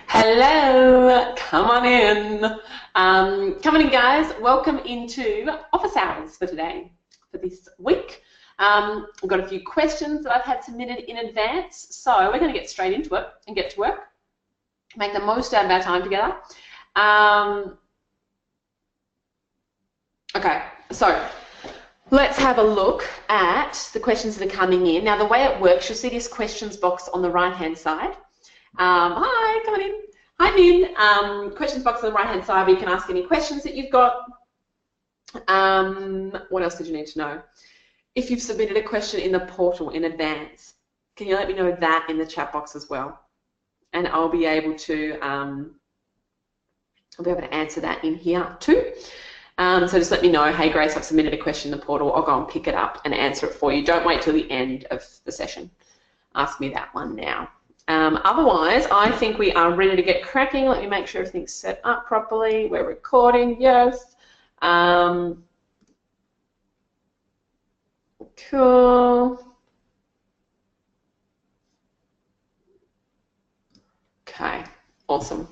Hello, come on in. Come on in, guys. Welcome into office hours for today, for this week. We've got a few questions that I've had submitted in advance, so we're going to get straight into it and get to work, make the most out of our time together. Okay, so let's have a look at the questions that are coming in. Now, the way it works, you'll see this questions box on the right-hand side. Hi, come on in. Hi, Min. Questions box on the right-hand side where you can ask any questions that you've got. What else did you need to know? If you've submitted a question in the portal in advance, can you let me know that in the chat box as well? And I'll be able to answer that in here too. So just let me know, hey Grace, I've submitted a question in the portal. I'll go and pick it up and answer it for you. Don't wait till the end of the session. Ask me that one now. Otherwise, I think we are ready to get cracking. Let me make sure everything's set up properly. We're recording, yes. Cool. Okay, awesome.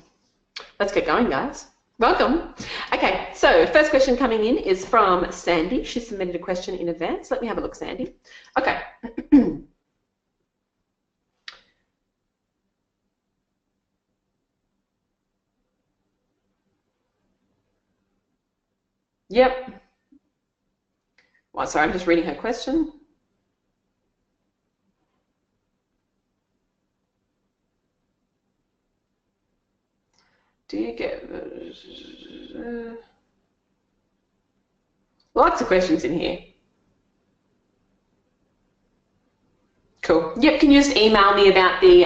Let's get going, guys. Welcome. Okay, so first question coming in is from Sandy. She submitted a question in advance. Let me have a look, Sandy. Okay. Yep. Well, sorry, I'm just reading her question. Do you get lots of questions in here? Cool. Yep, can you just email me about the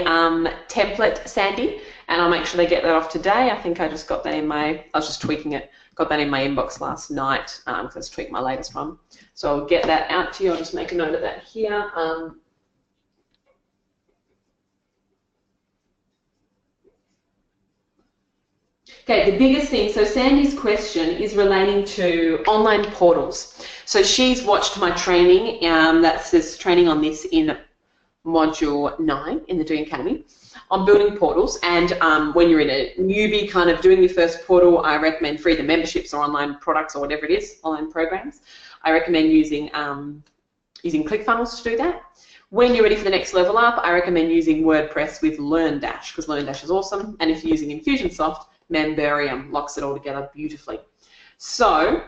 template, Sandy, and I'll make sure they get that off today. I think I just got that in my, I was just tweaking it, got that in my inbox last night because I was tweaking my latest one. So I'll get that out to you. I'll just make a note of that here. Okay, the biggest thing, so Sandy's question is relating to online portals. So she's watched my training, that says training on this in Module 9 in the Doing Academy on building portals, and when you're in a newbie kind of doing your first portal, I recommend for either memberships or online products or whatever it is, online programs. I recommend using ClickFunnels to do that. When you're ready for the next level up, I recommend using WordPress with LearnDash because LearnDash is awesome, and if you're using Infusionsoft, Memberium locks it all together beautifully. So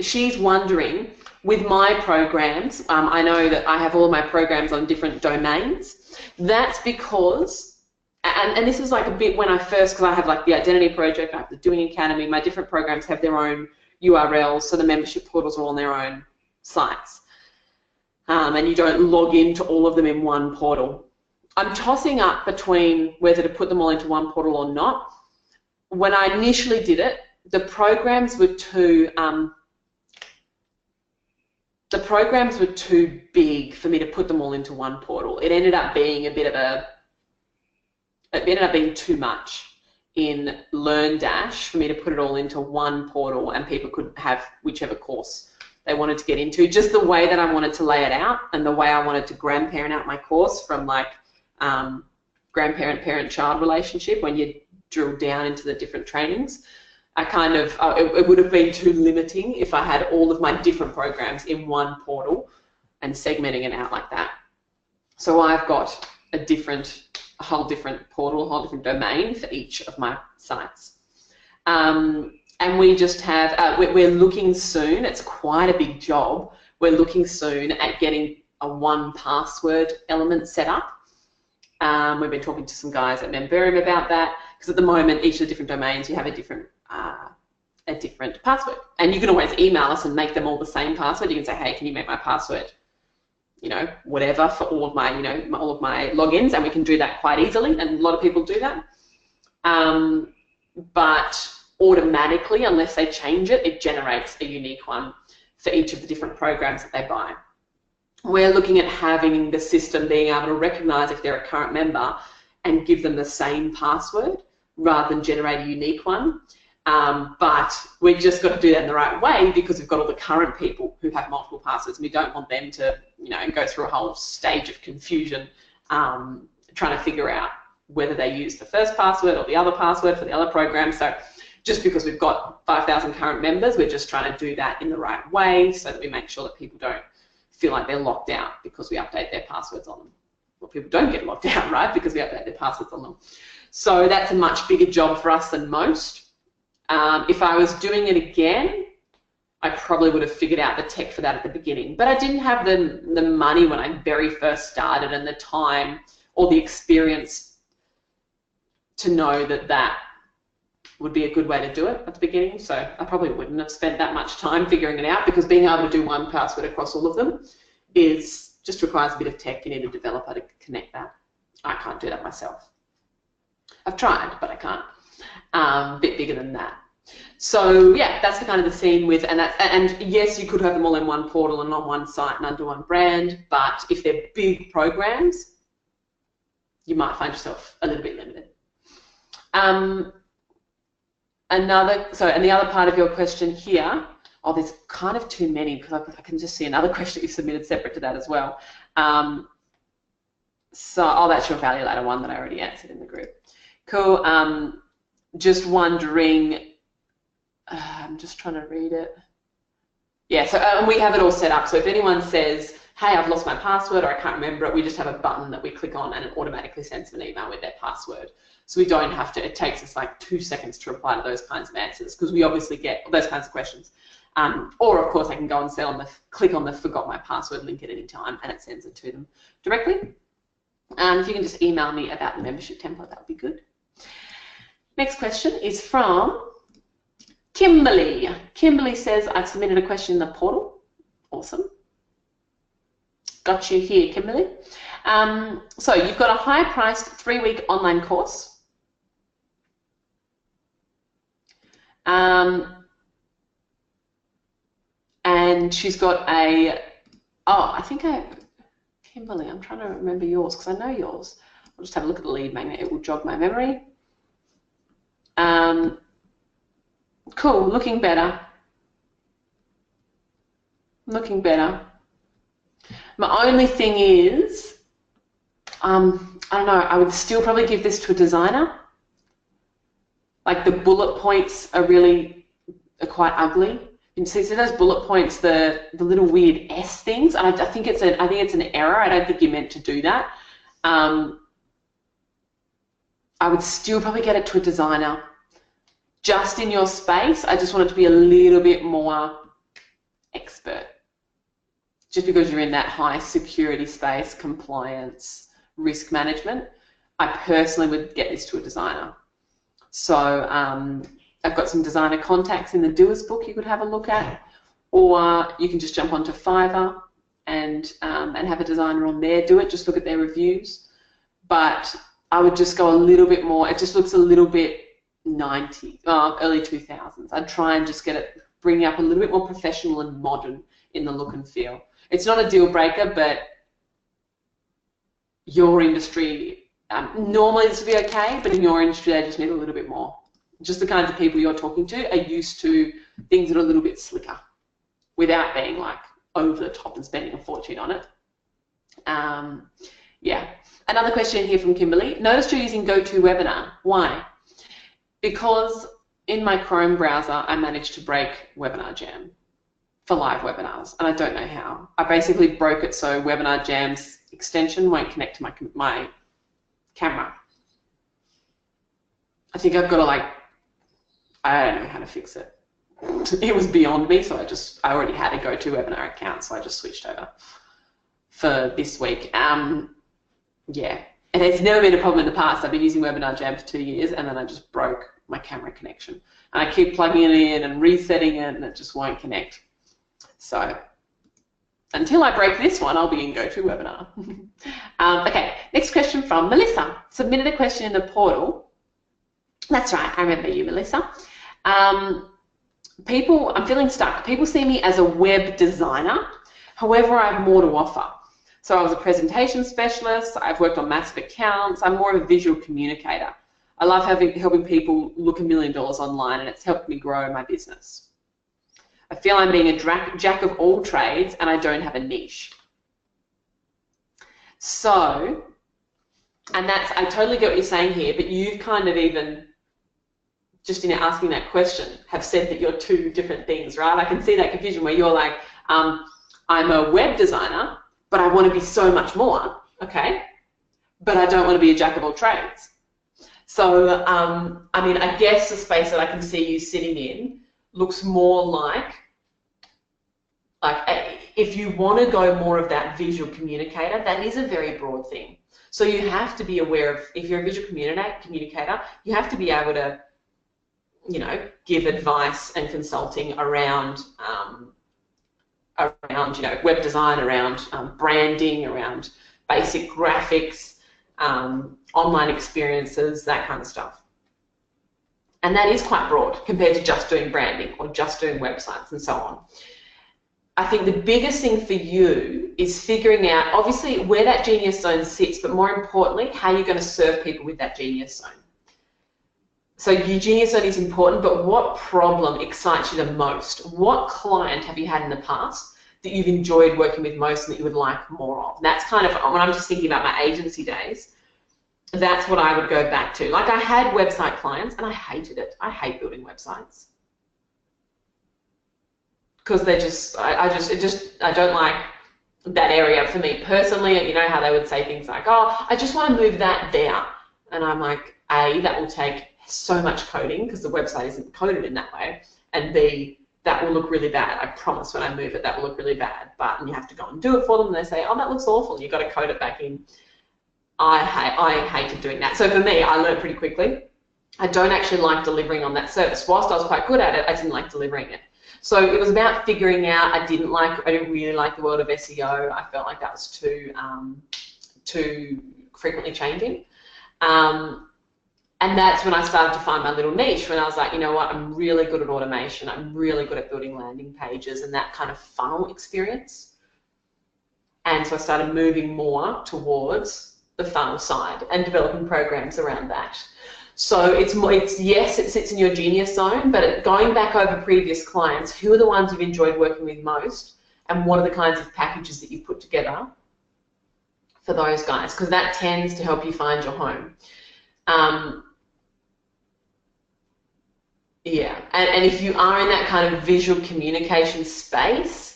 she's wondering, with my programs, I know that I have all of my programs on different domains. That's because, and this is like a bit when I first, because I have like the Identity Project, I have the Doing Academy, my different programs have their own URLs, so the membership portals are on their own sites. And you don't log into all of them in one portal. I'm tossing up between whether to put them all into one portal or not. When I initially did it, the programs were too big for me to put them all into one portal. It ended up being a bit of a, it ended up being too much in LearnDash for me to put it all into one portal and people could have whichever course they wanted to get into. Just the way that I wanted to lay it out and the way I wanted to grandparent out my course from like grandparent, parent, child relationship when you drill down into the different trainings. I kind of, it would have been too limiting if I had all of my different programs in one portal and segmenting it out like that. So I've got a whole different portal, a whole different domain for each of my sites. And we just have, we're looking soon, it's quite a big job, we're looking soon at getting a 1Password element set up. We've been talking to some guys at Memberium about that because at the moment each of the different domains you have a different password, and you can always email us and make them all the same password. You can say, hey, can you make my password, you know, whatever for all of my, you know, all of my logins, and we can do that quite easily, and a lot of people do that. But automatically, unless they change it, it generates a unique one for each of the different programs that they buy. We're looking at having the system being able to recognize if they're a current member and give them the same password rather than generate a unique one. But we've just got to do that in the right way because we've got all the current people who have multiple passwords and we don't want them to, you know, go through a whole stage of confusion trying to figure out whether they use the first password or the other password for the other program. So just because we've got 5,000 current members, we're just trying to do that in the right way so that we make sure that people don't feel like they're locked out because we update their passwords on them. Well, people don't get locked out, right, because we update their passwords on them. So that's a much bigger job for us than most. If I was doing it again, I probably would have figured out the tech for that at the beginning. But I didn't have the money when I very first started and the time or the experience to know that that would be a good way to do it at the beginning. So I probably wouldn't have spent that much time figuring it out, because being able to do one password across all of them just requires a bit of tech. You need a developer to connect that. I can't do that myself. I've tried, but I can't. A bit bigger than that. So yeah, that's the kind of the scene with, and yes, you could have them all in one portal and on one site and under one brand, but if they're big programs, you might find yourself a little bit limited. And the other part of your question here, there's kind of too many, because I can just see another question you submitted separate to that as well. That's your value ladder one that I already answered in the group. Cool. Just wondering, I'm just trying to read it. Yeah, so we have it all set up. So if anyone says, hey, I've lost my password or I can't remember it, we just have a button that we click on and it automatically sends them an email with their password. So we don't have to, it takes us like 2 seconds to reply to those kinds of answers, because we obviously get those kinds of questions. Or of course I can go and click on the forgot my password link at any time and it sends it to them directly. If you can just email me about the membership template, that would be good. Next question is from Kimberly. Kimberly says, I've submitted a question in the portal. Awesome. Got you here, Kimberly. So you've got a high-priced 3-week online course. And she's got Kimberly, I'm trying to remember yours because I know yours. I'll just have a look at the lead magnet. It will jog my memory. Cool, looking better. Looking better. My only thing is, I don't know, I would still probably give this to a designer. Like the bullet points are quite ugly. You can see those bullet points, the little weird S things. And I think it's an error. I don't think you're meant to do that. I would still probably get it to a designer. Just in your space, I just want it to be a little bit more expert. Just because you're in that high security space, compliance, risk management, I personally would get this to a designer. So I've got some designer contacts in the Doers book you could have a look at, or you can just jump onto Fiverr and have a designer on there do it. Just look at their reviews. But I would just go a little bit more. It just looks a little bit early 2000s. I'd try and just bring it up a little bit more professional and modern in the look and feel. It's not a deal breaker, but your industry, normally this would be okay, but in your industry they just need a little bit more. Just the kinds of people you're talking to are used to things that are a little bit slicker without being like over the top and spending a fortune on it. Yeah. Another question here from Kimberly. Noticed you're using GoToWebinar. Why? Because in my Chrome browser, I managed to break Webinar Jam for live webinars, and I don't know how. I basically broke it so Webinar Jam's extension won't connect to my camera. I think I've got to I don't know how to fix it. It was beyond me, so I already had a GoToWebinar account, so I just switched over for this week. Yeah, and it's never been a problem in the past. I've been using Webinar Jam for 2 years, and then I just broke my camera connection. And I keep plugging it in and resetting it, and it just won't connect. So until I break this one, I'll be in GoToWebinar. Okay, next question from Melissa. Submitted a question in the portal. That's right, I remember you, Melissa. I'm feeling stuck. People see me as a web designer. However, I have more to offer. So I was a presentation specialist. I've worked on massive accounts. I'm more of a visual communicator. I love helping people look $1 million online, and it's helped me grow my business. I feel I'm being a jack of all trades, and I don't have a niche. So And that's, I totally get what you're saying here, but you've kind of even, just in asking that question, have said that you're two different things, right? I can see that confusion where you're like, I'm a web designer, but I want to be so much more, okay? But I don't want to be a jack of all trades. So, I mean, I guess the space that I can see you sitting in looks more like if you want to go more of that visual communicator, that is a very broad thing. So you have to be aware of, if you're a visual communicator, you have to be able to, you know, give advice and consulting around, you know, web design, around branding, around basic graphics, online experiences, that kind of stuff. And that is quite broad compared to just doing branding or just doing websites and so on. I think the biggest thing for you is figuring out, obviously, where that genius zone sits, but more importantly, how you're going to serve people with that genius zone. So your genius zone is important, but what problem excites you the most? What client have you had in the past that you've enjoyed working with most and that you would like more of? That's kind of, when I'm just thinking about my agency days, that's what I would go back to. Like, I had website clients and I hated it. I hate building websites. Because they're just, I don't like that area for me personally. You know how they would say things like, oh, I just want to move that there. And I'm like, A, that will take so much coding because the website isn't coded in that way. And B, that will look really bad. I promise when I move it, that will look really bad. But you have to go and do it for them and they say, oh, that looks awful. You've got to code it back in. I hated doing that. So for me, I learned pretty quickly. I don't actually like delivering on that service. Whilst I was quite good at it, I didn't like delivering it. So it was about figuring out. I didn't really like the world of SEO. I felt like that was too frequently changing. And that's when I started to find my little niche, when I was like, you know what, I'm really good at automation. I'm really good at building landing pages and that kind of funnel experience. And so I started moving more towards the funnel side and developing programs around that. So yes, it sits in your genius zone, but going back over previous clients, who are the ones you've enjoyed working with most, and what are the kinds of packages that you've put together for those guys? Because that tends to help you find your home. Yeah, and if you are in that kind of visual communication space,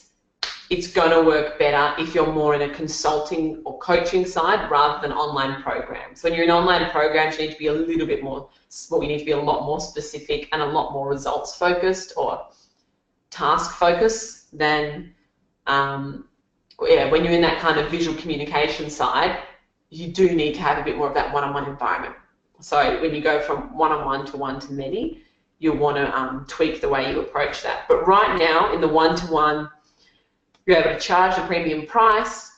it's going to work better if you're more in a consulting or coaching side rather than online programs. When you're in online programs, you need to be a little bit more, well, you need to be a lot more specific and a lot more results focused or task focused than, yeah, when you're in that kind of visual communication side, you do need to have a bit more of that one-on-one environment. So when you go from one-on-one to one-to-many, you'll want to tweak the way you approach that. But right now, in the one-to-one, you're able to charge a premium price,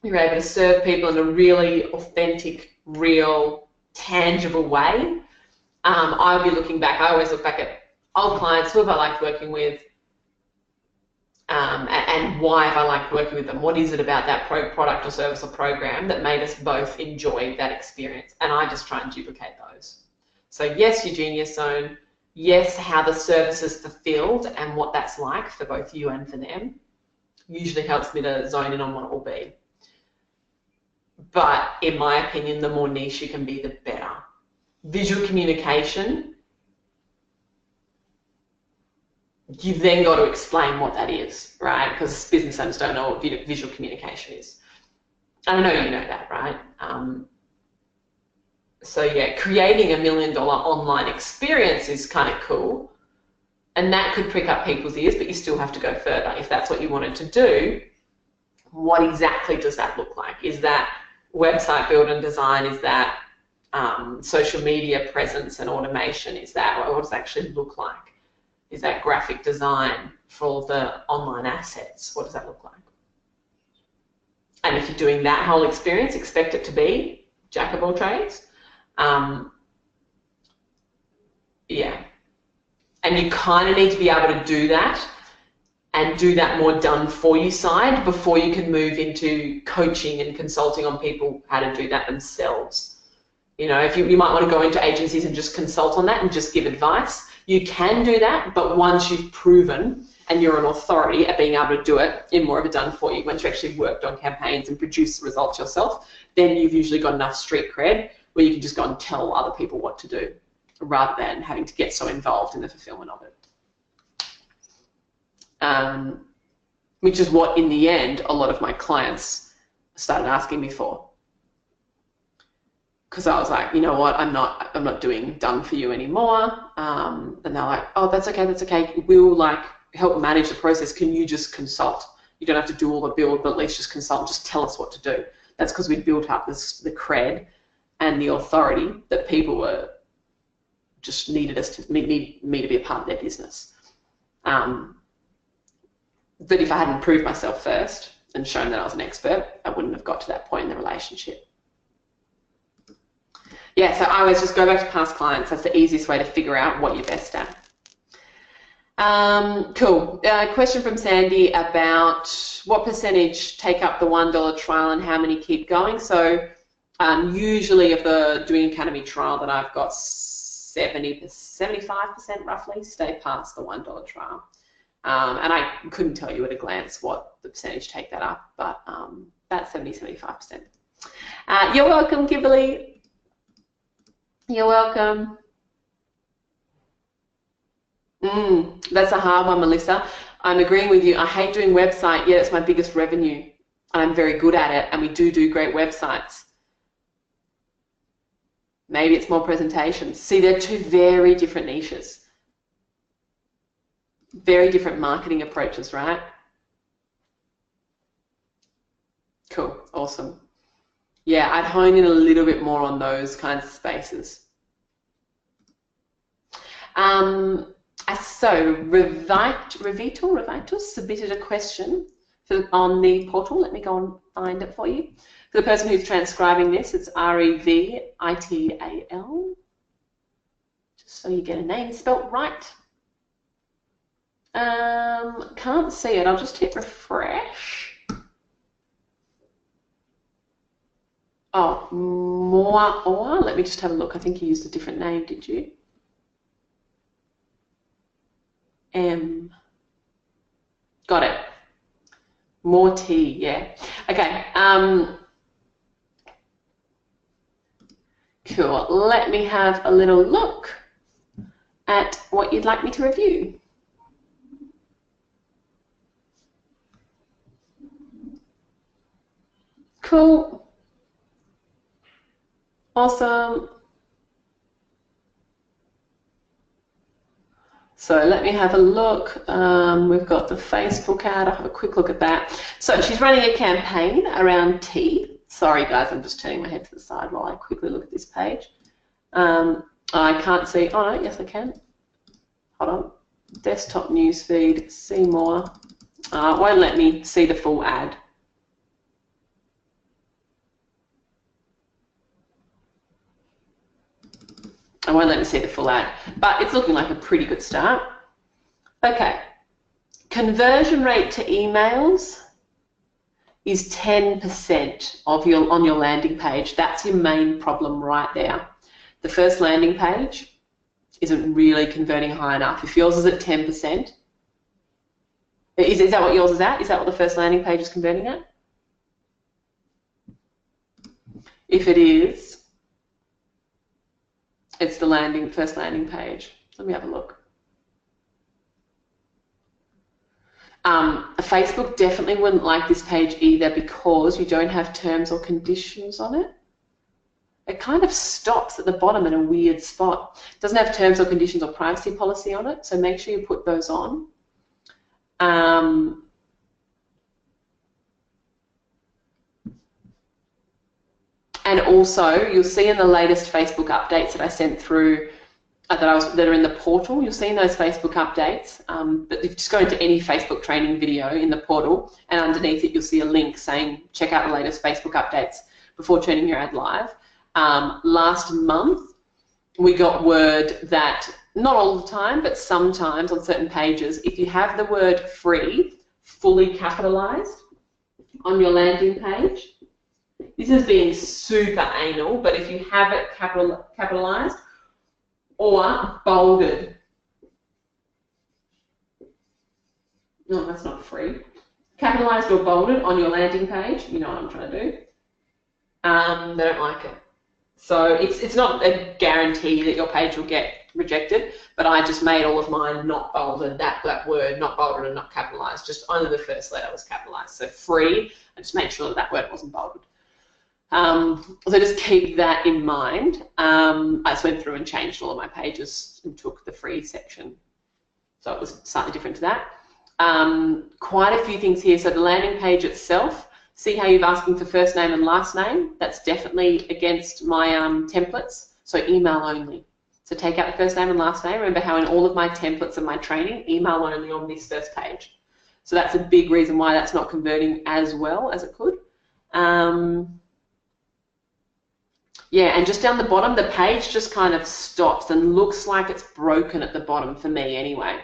you're able to serve people in a really authentic, real, tangible way. I'll be looking back, I always look back at old clients, who have I liked working with, and why have I liked working with them? What is it about that product or service or program that made us both enjoy that experience? And I just try and duplicate those. So yes, your genius zone, yes, how the service is fulfilled and what that's like for both you and for them. Usually helps me to zone in on what it will be. But in my opinion, the more niche you can be, the better. Visual communication, you've then got to explain what that is, right? Because business owners don't know what visual communication is. I know you know that, right? So yeah, creating $1 million online experience is kind of cool. And that could prick up people's ears, but you still have to go further. If that's what you wanted to do, what exactly does that look like? Is that website build and design? Is that social media presence and automation? Is that, what does it actually look like? Is that graphic design for the online assets? What does that look like? And if you're doing that whole experience, expect it to be jack of all trades. Yeah. And you kind of need to be able to do that and do that more done for you side before you can move into coaching and consulting on people how to do that themselves. You know, if you might want to go into agencies and just consult on that and just give advice. You can do that, but once you've proven and you're an authority at being able to do it in more of a done for you. Once you actually worked on campaigns and produced the results yourself, then you've usually got enough street cred where you can just go and tell other people what to do rather than having to get so involved in the fulfillment of it. Which is what, in the end, a lot of my clients started asking me for. Because I was like, you know what, I'm not doing done for you anymore. And they're like, oh, that's okay. We'll like help manage the process. Can you just consult? You don't have to do all the build, but at least just consult. Just tell us what to do. That's because we'd built up the cred and the authority that people were just needed me to be a part of their business. But if I hadn't proved myself first and shown that I was an expert, I wouldn't have got to that point in the relationship. Yeah, so I always just go back to past clients. That's the easiest way to figure out what you're best at. Cool. Question from Sandy about what percentage take up the $1 trial and how many keep going. So usually of the Doing Academy trial that I've got, 75% roughly stay past the $1 trial. And I couldn't tell you at a glance what the percentage take that up, but that's 70-75%. You're welcome, Kimberly. You're welcome. That's a hard one, Melissa. I'm agreeing with you. I hate doing website, yet it's my biggest revenue. I'm very good at it, and we do great websites. Maybe it's more presentations. See, they're two very different niches. Very different marketing approaches, right? Cool, awesome. Yeah, I'd hone in a little bit more on those kinds of spaces. So Revital submitted a question on the portal. Let me go and find it for you. For the person who's transcribing this, it's REVITAL, just so you get a name spelt right. Can't see it. I'll just hit refresh. Oh, Moa. Let me just have a look. I think you used a different name, did you? Got it. More tea, yeah. Okay. Cool. Let me have a little look at what you'd like me to review. Cool. Awesome. So let me have a look. We've got the Facebook ad. I'll have a quick look at that. So she's running a campaign around tea. Sorry, guys, I'm just turning my head to the side while I quickly look at this page. I can't see. Oh, no, yes, I can. Hold on. Desktop newsfeed, see more. Won't let me see the full ad. I won't let me see the full ad, but it's looking like a pretty good start. Okay, conversion rate to emails is 10% of on your landing page. That's your main problem right there. The first landing page isn't really converting high enough. If yours is at 10%, is that what yours is at? Is that what the first landing page is converting at? If it is, it's the first landing page. Let me have a look. Facebook definitely wouldn't like this page either because you don't have terms or conditions on it. It kind of stops at the bottom in a weird spot. It doesn't have terms or conditions or privacy policy on it, so make sure you put those on. And also, you'll see in the latest Facebook updates that I sent through, that are in the portal, you'll see in those Facebook updates, but if you just go into any Facebook training video in the portal, and underneath it you'll see a link saying, check out the latest Facebook updates before turning your ad live. Last month, we got word that, not all the time, but sometimes on certain pages, if you have the word free fully capitalized on your landing page, this is being super anal, but if you have it capitalized or bolded, No, that's not free. Capitalized or bolded on your landing page. You know what I'm trying to do. They don't like it. So it's not a guarantee that your page will get rejected, but I just made all of mine not bolded, that word not bolded and not capitalized, just only the first letter was capitalized. So free, I just made sure that word wasn't bolded. So just keep that in mind. I just went through and changed all of my pages and took the free section. So it was slightly different to that. Quite a few things here. So the landing page itself, see how you've asking for first name and last name? That's definitely against my templates. So email only. So take out the first name and last name. Remember how in all of my templates and my training, email only on this first page. So that's a big reason why that's not converting as well as it could. Yeah, and just down the bottom, the page just kind of stops and looks like it's broken at the bottom, for me anyway.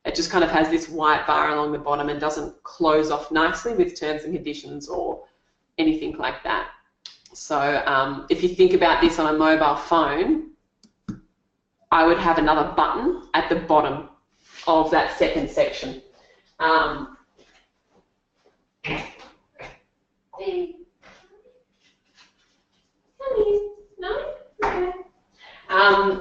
It just kind of has this white bar along the bottom and doesn't close off nicely with terms and conditions or anything like that. So if you think about this on a mobile phone, I would have another button at the bottom of that second section.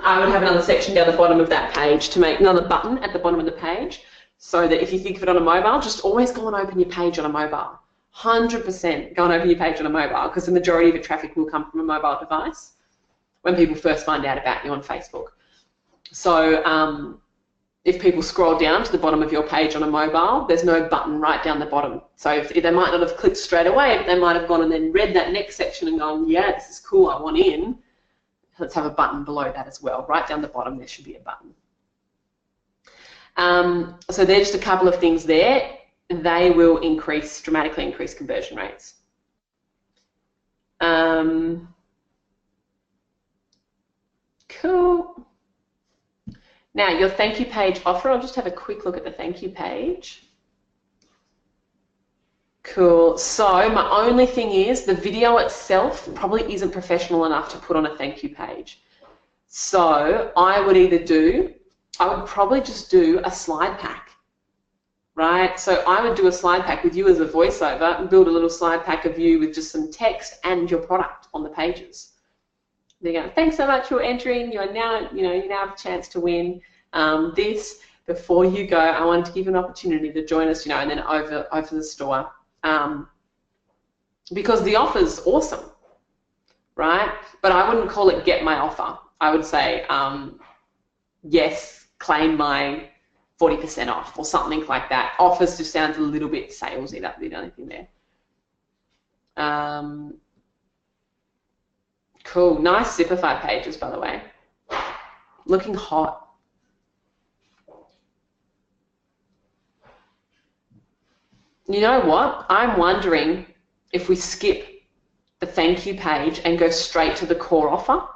I would have another section down the bottom of that page to make another button at the bottom of the page, so that if you think of it on a mobile, just always go and open your page on a mobile. 100% go and open your page on a mobile, because the majority of your traffic will come from a mobile device when people first find out about you on Facebook. So if people scroll down to the bottom of your page on a mobile, there's no button right down the bottom. So if they might not have clicked straight away, but they might have gone and then read that next section and gone, yeah, this is cool, I want in. Let's have a button below that as well. Right down the bottom, there should be a button. So there's just a couple of things there. They will dramatically increase conversion rates. Cool. Now, your thank you page offer, I'll just have a quick look at the thank you page. Cool. So my only thing is the video itself probably isn't professional enough to put on a thank you page. So I would probably just do a slide pack, right? So I would do a slide pack with you as a voiceover and build a little slide pack of you with just some text and your product on the pages. They go, thanks so much for entering. You now have a chance to win this. Before you go, I wanted to give you an opportunity to join us, and then over the store. Because the offer's awesome, right? But I wouldn't call it get my offer. I would say, yes, claim my 40% off or something like that. Offers just sounds a little bit salesy. That'd be the only thing there. Cool. Nice Zipify pages, by the way. Looking hot. You know what? I'm wondering if we skip the thank you page and go straight to the core offer.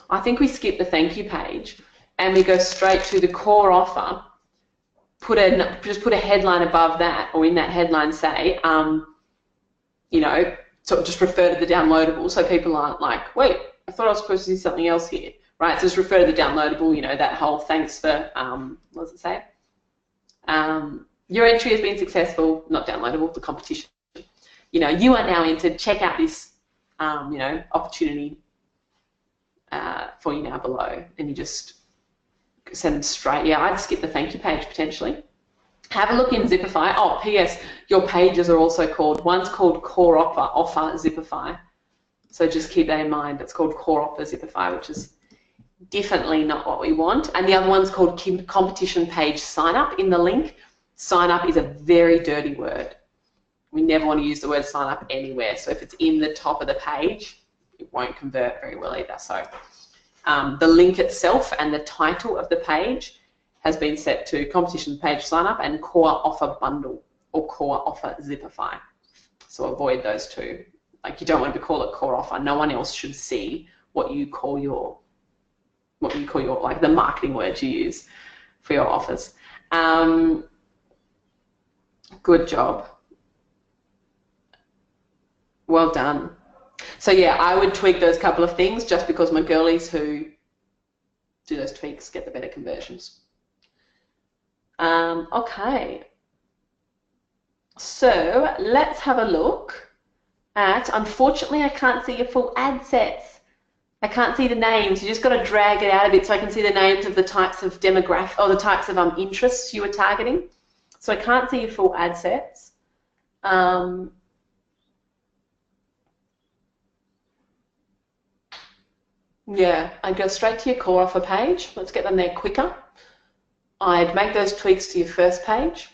I think we skip the thank you page and we go straight to the core offer. Just put a headline above that, or in that headline say, sort of just refer to the downloadable, so people aren't like, wait, I thought I was supposed to see something else here, right? So just refer to the downloadable, that whole thanks for, what does it say? Your entry has been successful, not downloadable, the competition. You are now entered, check out this, opportunity for you now below, and you just send them straight. Yeah, I'd skip the thank you page potentially. Have a look in Zipify. Oh, P.S. Your pages are also called, one's called Core Offer Zipify. So just keep that in mind. It's called Core Offer Zipify, which is definitely not what we want. And the other one's called Competition Page Sign Up in the link. Sign up is a very dirty word. We never want to use the word sign up anywhere. So if it's in the top of the page, it won't convert very well either. So the link itself and the title of the page has been set to competition page sign up and core offer bundle or core offer Zipify. So avoid those two. Like, you don't want to call it core offer. No one else should see what you call your like the marketing words you use for your offers. Good job. Well done. So yeah, I would tweak those couple of things just because my girlies who do those tweaks get the better conversions. Okay. So let's have a look at, unfortunately, I can't see your full ad sets. I can't see the names. You just got to drag it out a bit so I can see the names of the types of demographic or the types of interests you were targeting. So I can't see your full ad sets. Yeah, I'd go straight to your core offer page. Let's get them there quicker. I'd make those tweaks to your first page.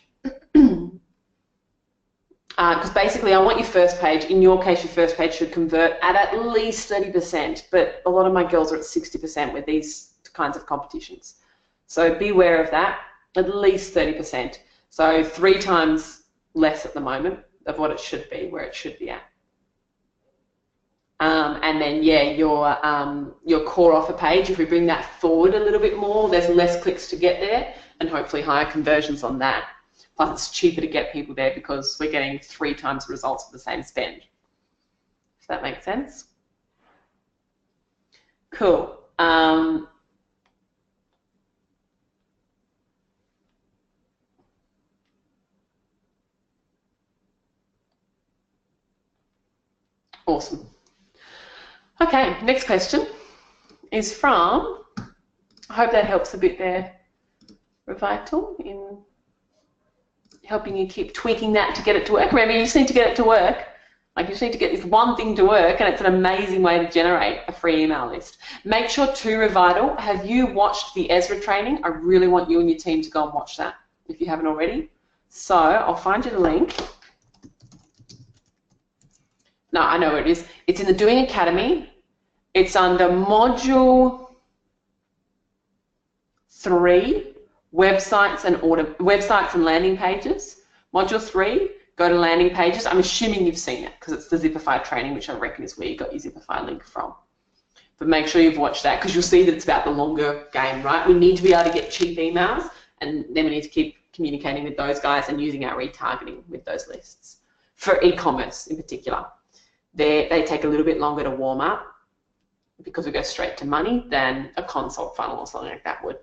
Because basically I want your first page, in your case your first page should convert at least 30%, but a lot of my girls are at 60% with these kinds of competitions. So be aware of that, at least 30%. So 3 times less at the moment of what it should be, where it should be at. And then, yeah, your core offer page, if we bring that forward a little bit more, there's less clicks to get there and hopefully higher conversions on that. Plus, it's cheaper to get people there because we're getting 3 times the results for the same spend. If that makes sense. Cool. Awesome. Okay, next question is from, I hope that helps a bit there, Revital, in helping you keep tweaking that to get it to work. Remember, you just need to get it to work. Like, you just need to get this one thing to work, and it's an amazing way to generate a free email list. Make sure too, Revital, have you watched the Ezra training? I really want you and your team to go and watch that if you haven't already. So I'll find you the link. No, I know where it is. It's in the Doing Academy. It's under Module 3, websites and landing pages. Module 3, go to landing pages. I'm assuming you've seen it because it's the Zipify training, which I reckon is where you got your Zipify link from. But make sure you've watched that because you'll see that it's about the longer game, right? We need to be able to get cheap emails, and then we need to keep communicating with those guys and using our retargeting with those lists. For e-commerce in particular, they take a little bit longer to warm up because we go straight to money than a consult funnel or something like that would.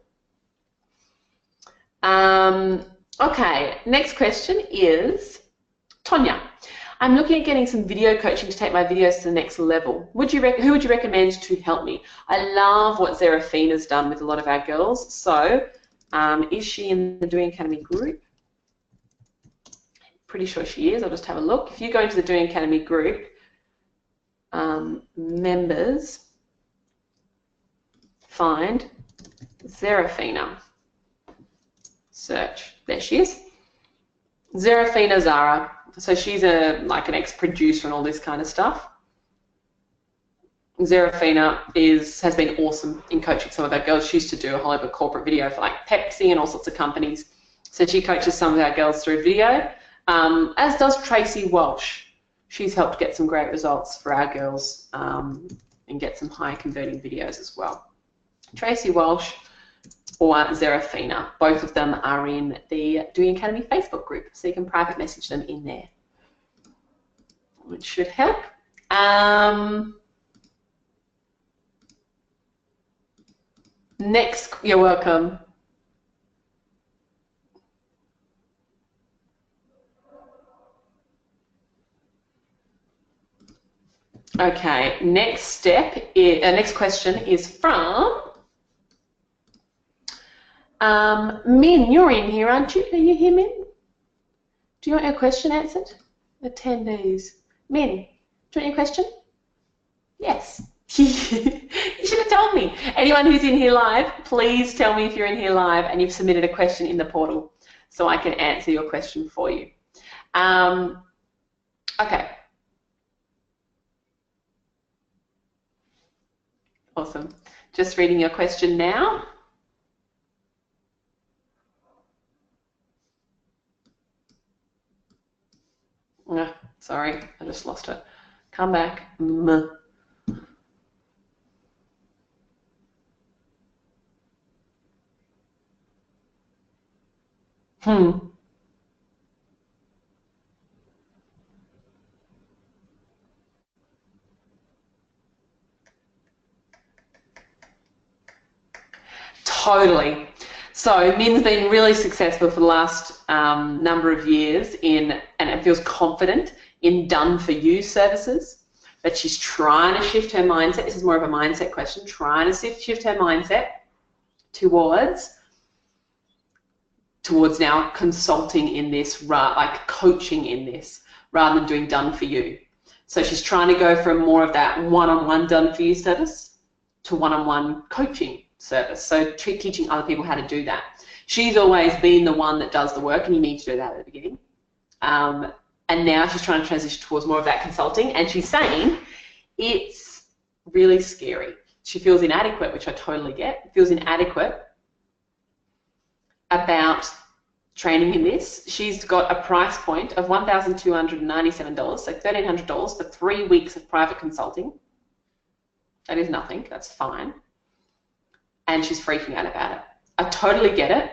Okay, next question is Tonya. I'm looking at getting some video coaching to take my videos to the next level. Who would you recommend to help me? I love what Zerafina's done with a lot of our girls. So, is she in the Doing Academy group? Pretty sure she is. I'll just have a look. If you go into the Doing Academy group, members, find Zerafina. Search. There she is. Zerafina Zara. So she's like an ex-producer and all this kind of stuff. Zerafina has been awesome in coaching some of our girls. She used to do a whole heap of corporate video for like Pepsi and all sorts of companies. So she coaches some of our girls through video, as does Tracy Walsh. She's helped get some great results for our girls and get some high converting videos as well. Tracy Walsh or Zerafina, both of them are in the Doing Academy Facebook group, so you can private message them in there, which should help. Next, you're welcome. Okay, next question is from Min. You're in here, aren't you? Are you here, Min? Do you want your question answered? Attendees. Min, do you want your question? Yes. You should have told me. Anyone who's in here live, please tell me if you're in here live and you've submitted a question in the portal so I can answer your question for you. Okay. Awesome. Just reading your question now. Oh, sorry, I just lost it. Come back. Totally. So Min's been really successful for the last number of years and it feels confident in done-for-you services, but she's trying to shift her mindset. This is more of a mindset question, trying to shift her mindset towards now consulting in this, like coaching in this, rather than doing done-for-you. So she's trying to go from more of that one-on-one done-for-you service to one-on-one coaching service, so teaching other people how to do that. She's always been the one that does the work, and you need to do that at the beginning. And now she's trying to transition towards more of that consulting, and she's saying it's really scary. She feels inadequate, which I totally get, feels inadequate about training in this. She's got a price point of $1,297, so $1,300 for 3 weeks of private consulting. That is nothing, that's fine. And she's freaking out about it. I totally get it.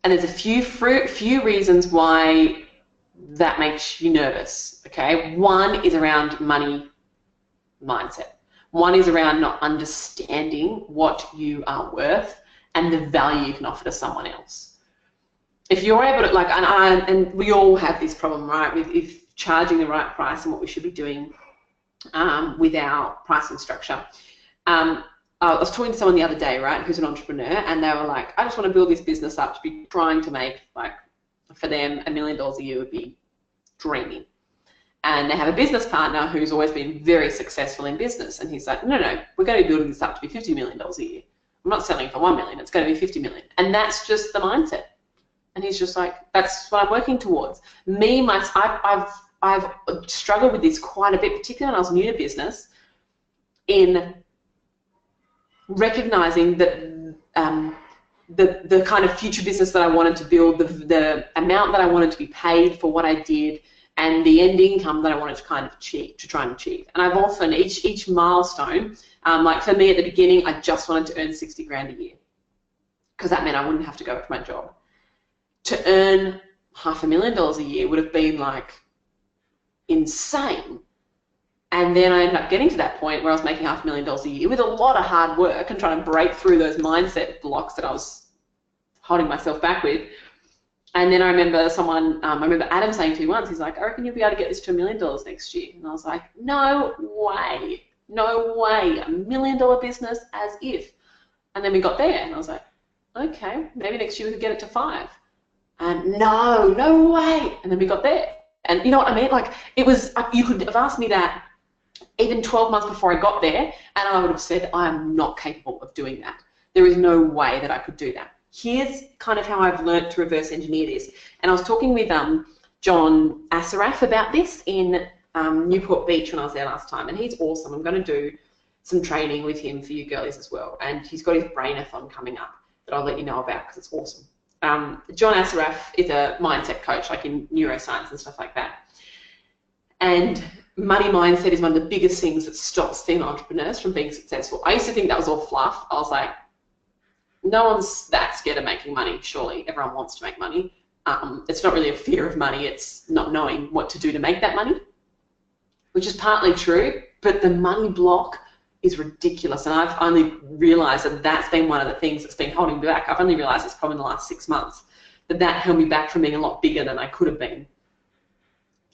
And there's a few reasons why that makes you nervous, okay? One is around money mindset. One is around not understanding what you are worth and the value you can offer to someone else. If you're able to, like, and we all have this problem, right, with if charging the right price and what we should be doing with our pricing structure. I was talking to someone the other day, right, who's an entrepreneur, and they were like, I just want to build this business up to be trying to make, like, for them, $1 million a year would be dreaming. And they have a business partner who's always been very successful in business, and he's like, no, we're going to be building this up to be $50 million a year. I'm not selling for $1 million, it's going to be $50 million. And that's just the mindset. And he's just like, that's what I'm working towards. I've struggled with this quite a bit, particularly when I was new to business, in recognizing that the kind of future business that I wanted to build, the amount that I wanted to be paid for what I did, and the end income that I wanted to kind of achieve, to try and achieve. And I've often, each milestone, like for me at the beginning, I just wanted to earn 60 grand a year, because that meant I wouldn't have to go back to my job. To earn $500,000 a year would have been like insane. And then I ended up getting to that point where I was making $500,000 a year with a lot of hard work and trying to break through those mindset blocks that I was holding myself back with. And then I remember Adam saying to me once, he's like, I reckon you'll be able to get this to $1 million next year. And I was like, no way, $1 million business as if. And then we got there and I was like, okay, maybe next year we could get it to 5. And no way. And then we got there. And you know what I mean? Like, it was, you could have asked me that even 12 months before I got there, and I would have said, I am not capable of doing that. There is no way that I could do that. Here's kind of how I've learned to reverse engineer this. And I was talking with John Assaraf about this in Newport Beach when I was there last time, and he's awesome. I'm going to do some training with him for you girlies as well. And he's got his Brainathon coming up that I'll let you know about because it's awesome. John Assaraf is a mindset coach, like in neuroscience and stuff like that. And money mindset is one of the biggest things that stops female entrepreneurs from being successful. I used to think that was all fluff. I was like, no one's that scared of making money, surely. Everyone wants to make money. It's not really a fear of money, it's not knowing what to do to make that money, which is partly true, but the money block is ridiculous, and I've only realised that that's been one of the things that's been holding me back. I've only realised it's probably in the last 6 months that held me back from being a lot bigger than I could have been.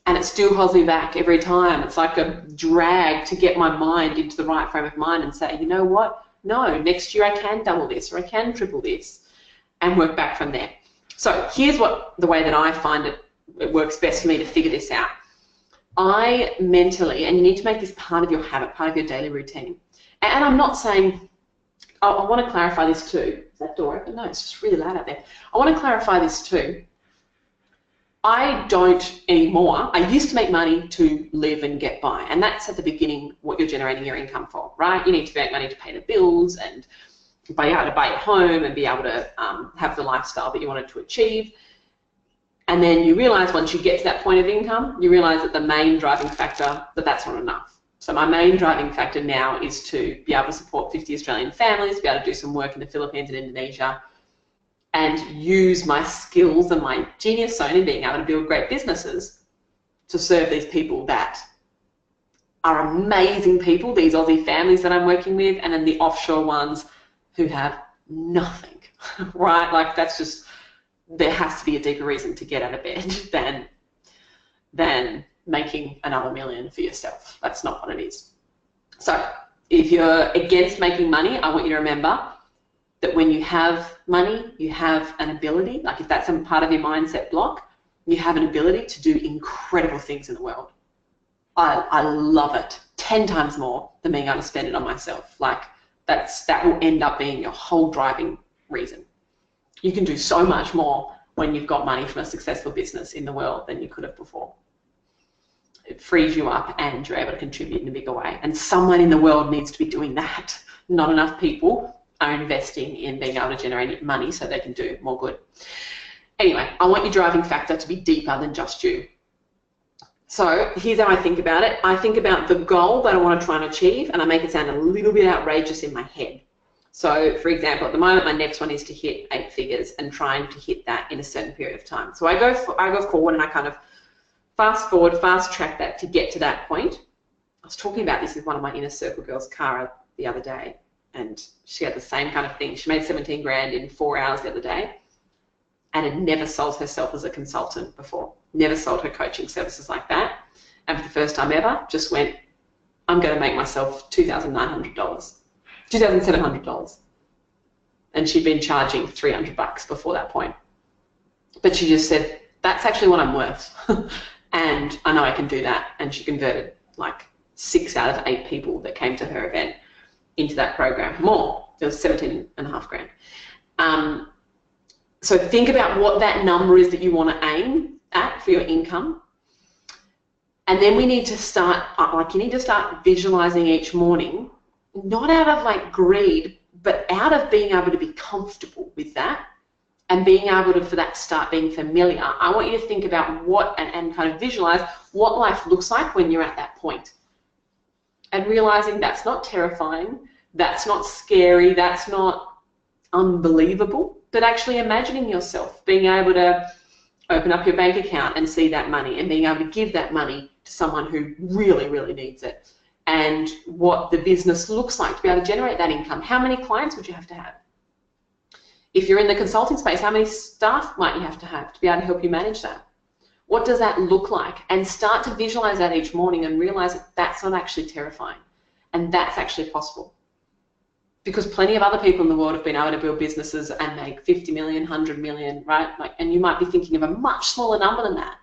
And it still holds me back every time. It's like a drag to get my mind into the right frame of mind and say, you know what, no, next year I can double this or I can triple this, and work back from there. So here's the way that I find it works best for me to figure this out. I mentally, and you need to make this part of your habit, part of your daily routine. And I'm not saying, I want to clarify this too. Is that door open? No, it's just really loud out there. I want to clarify this too. I don't anymore. I used to make money to live and get by, and that's at the beginning what you're generating your income for, right? You need to make money to pay the bills and be able to buy a home and be able to have the lifestyle that you wanted to achieve. And then you realise once you get to that point of income, you realise that the main driving factor, that's not enough. So my main driving factor now is to be able to support 50 Australian families, be able to do some work in the Philippines and Indonesia, and use my skills and my genius zone in being able to build great businesses to serve these people that are amazing people, these Aussie families that I'm working with, and then the offshore ones who have nothing, right? Like that's just, there has to be a deeper reason to get out of bed than making another million for yourself. That's not what it is. So if you're against making money, I want you to remember that when you have money, you have an ability, like if that's a part of your mindset block, you have an ability to do incredible things in the world. I love it 10 times more than being able to spend it on myself. Like that will end up being your whole driving reason. You can do so much more when you've got money from a successful business in the world than you could have before. It frees you up and you're able to contribute in a bigger way. And someone in the world needs to be doing that. Not enough people are investing in being able to generate money so they can do more good. Anyway, I want your driving factor to be deeper than just you. So here's how I think about it. I think about the goal that I want to try and achieve, and I make it sound a little bit outrageous in my head. So for example, at the moment, my next one is to hit 8 figures and trying to hit that in a certain period of time. So I go forward and I kind of fast forward, fast track that to get to that point. I was talking about this with one of my inner circle girls, Cara, the other day, and she had the same kind of thing. She made 17 grand in 4 hours the other day and had never sold herself as a consultant before, never sold her coaching services like that. And for the first time ever, just went, I'm going to make myself $2,900, $2,700. And she'd been charging $300 before that point. But she just said, that's actually what I'm worth. And I know I can do that. And she converted like 6 out of 8 people that came to her event into that program. More, it was 17.5 grand. So think about what that number is that you want to aim at for your income. And then we need to start, like you need to start visualizing each morning, not out of like greed, but out of being able to be comfortable with that and being able to, for that to start being familiar. I want you to think about what, and kind of visualize what life looks like when you're at that point. And realizing that's not terrifying, that's not scary, that's not unbelievable, but actually imagining yourself being able to open up your bank account and see that money and being able to give that money to someone who really, really needs it, and what the business looks like to be able to generate that income. How many clients would you have to have? If you're in the consulting space, how many staff might you have to be able to help you manage that? What does that look like? And start to visualize that each morning and realize that that's not actually terrifying and that's actually possible. Because plenty of other people in the world have been able to build businesses and make 50 million, 100 million, right? Like, and you might be thinking of a much smaller number than that.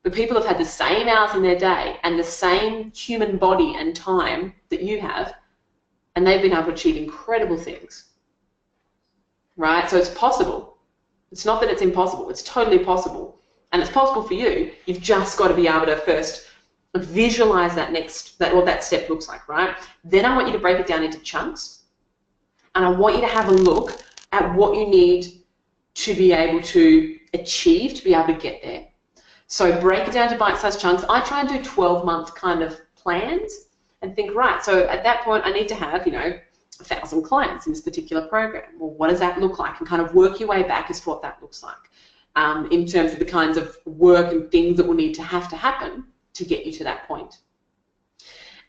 But people have had the same hours in their day and the same human body and time that you have, and they've been able to achieve incredible things, right? So it's possible. It's not that it's impossible. It's totally possible. And it's possible for you. You've just got to be able to first visualize that what that step looks like, right? Then I want you to break it down into chunks. And I want you to have a look at what you need to be able to achieve, to be able to get there. So break it down to bite-sized chunks. I try and do 12-month kind of plans and think, right, so at that point I need to have, 1,000 clients in this particular program. Well, what does that look like? And kind of work your way back as to what that looks like in terms of the kinds of work and things that will need to happen to get you to that point.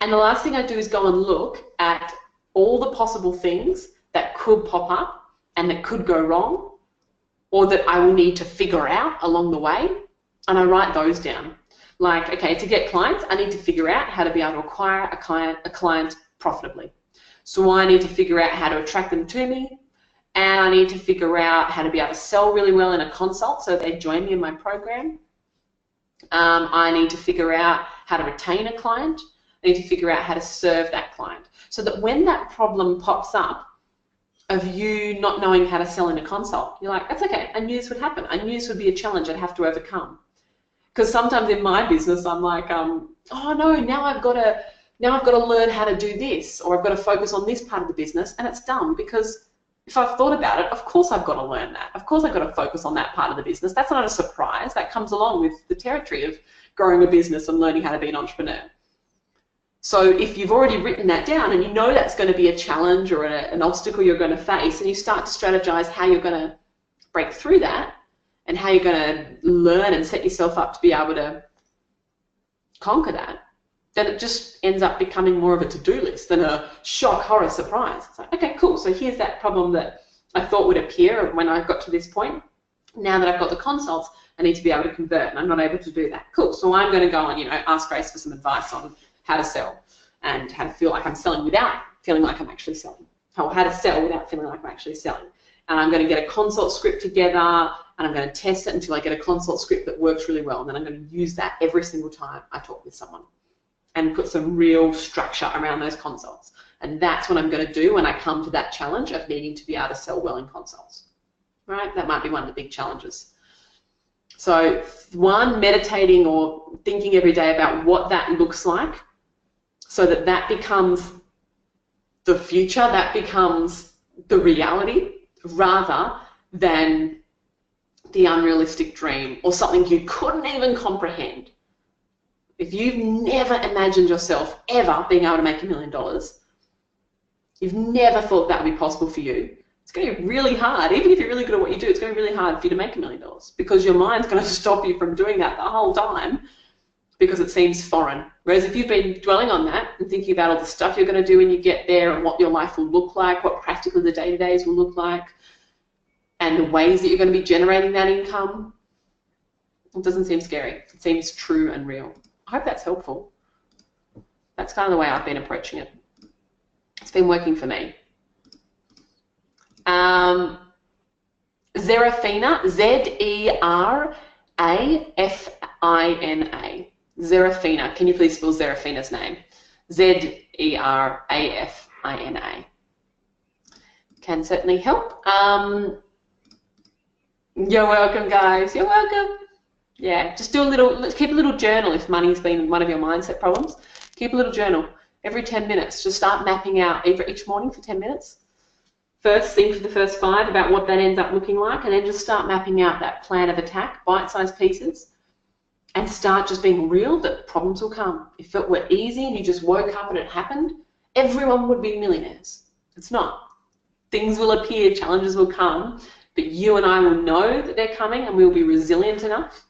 And the last thing I do is go and look at all the possible things that could pop up and that could go wrong, or that I will need to figure out along the way, and I write those down. Like, okay, to get clients, I need to figure out how to be able to acquire a client profitably. So I need to figure out how to attract them to me, and I need to figure out how to be able to sell really well in a consult so they join me in my program. I need to figure out how to retain a client. I need to figure out how to serve that client, so that when that problem pops up of you not knowing how to sell in a consult, you're like, that's okay, I knew this would happen. I knew this would be a challenge I'd have to overcome. Because sometimes in my business, I'm like, oh no, now I've got to learn how to do this, or I've got to focus on this part of the business, and it's dumb, because if I've thought about it, of course I've got to learn that. Of course I've got to focus on that part of the business. That's not a surprise. That comes along with the territory of growing a business and learning how to be an entrepreneur. So if you've already written that down and you know that's going to be a challenge or an obstacle you're going to face, and you start to strategize how you're going to break through that and how you're going to learn and set yourself up to be able to conquer that, then it just ends up becoming more of a to-do list than a shock, horror, surprise. It's like, okay, cool, so here's that problem that I thought would appear when I got to this point. Now that I've got the consults, I need to be able to convert, and I'm not able to do that. Cool, so I'm going to go and, you know, ask Grace for some advice on how to sell and how to feel like I'm selling without feeling like I'm actually selling, or how to sell without feeling like I'm actually selling. And I'm going to get a consult script together, and I'm going to test it until I get a consult script that works really well, and then I'm going to use that every single time I talk with someone and put some real structure around those consults. And that's what I'm going to do when I come to that challenge of needing to be able to sell well in consults. Right? That might be one of the big challenges. So one, meditating or thinking every day about what that looks like so that that becomes the future, that becomes the reality rather than the unrealistic dream or something you couldn't even comprehend. If you've never imagined yourself ever being able to make $1 million, you've never thought that would be possible for you, it's going to be really hard. Even if you're really good at what you do, it's going to be really hard for you to make $1 million because your mind's going to stop you from doing that the whole time because it seems foreign. Whereas if you've been dwelling on that and thinking about all the stuff you're going to do when you get there and what your life will look like, what practically the day-to-days will look like, and the ways that you're going to be generating that income, it doesn't seem scary. It seems true and real. I hope that's helpful. That's kind of the way I've been approaching it. It's been working for me. Zerafina, Z-E-R-A-F-I-N-A. Zerafina. Can you please spell Zerafina's name? Z-E-R-A-F-I-N-A. Can certainly help. You're welcome, guys. You're welcome. Yeah, just do a little, let's keep a little journal if money's been one of your mindset problems. Keep a little journal every 10 minutes. Just start mapping out each morning for 10 minutes. First thing for the first 5 about what that ends up looking like, and then just start mapping out that plan of attack, bite-sized pieces, and start just being real that problems will come. If it were easy and you just woke up and it happened, everyone would be millionaires. It's not. Things will appear, challenges will come, but you and I will know that they're coming and we'll be resilient enough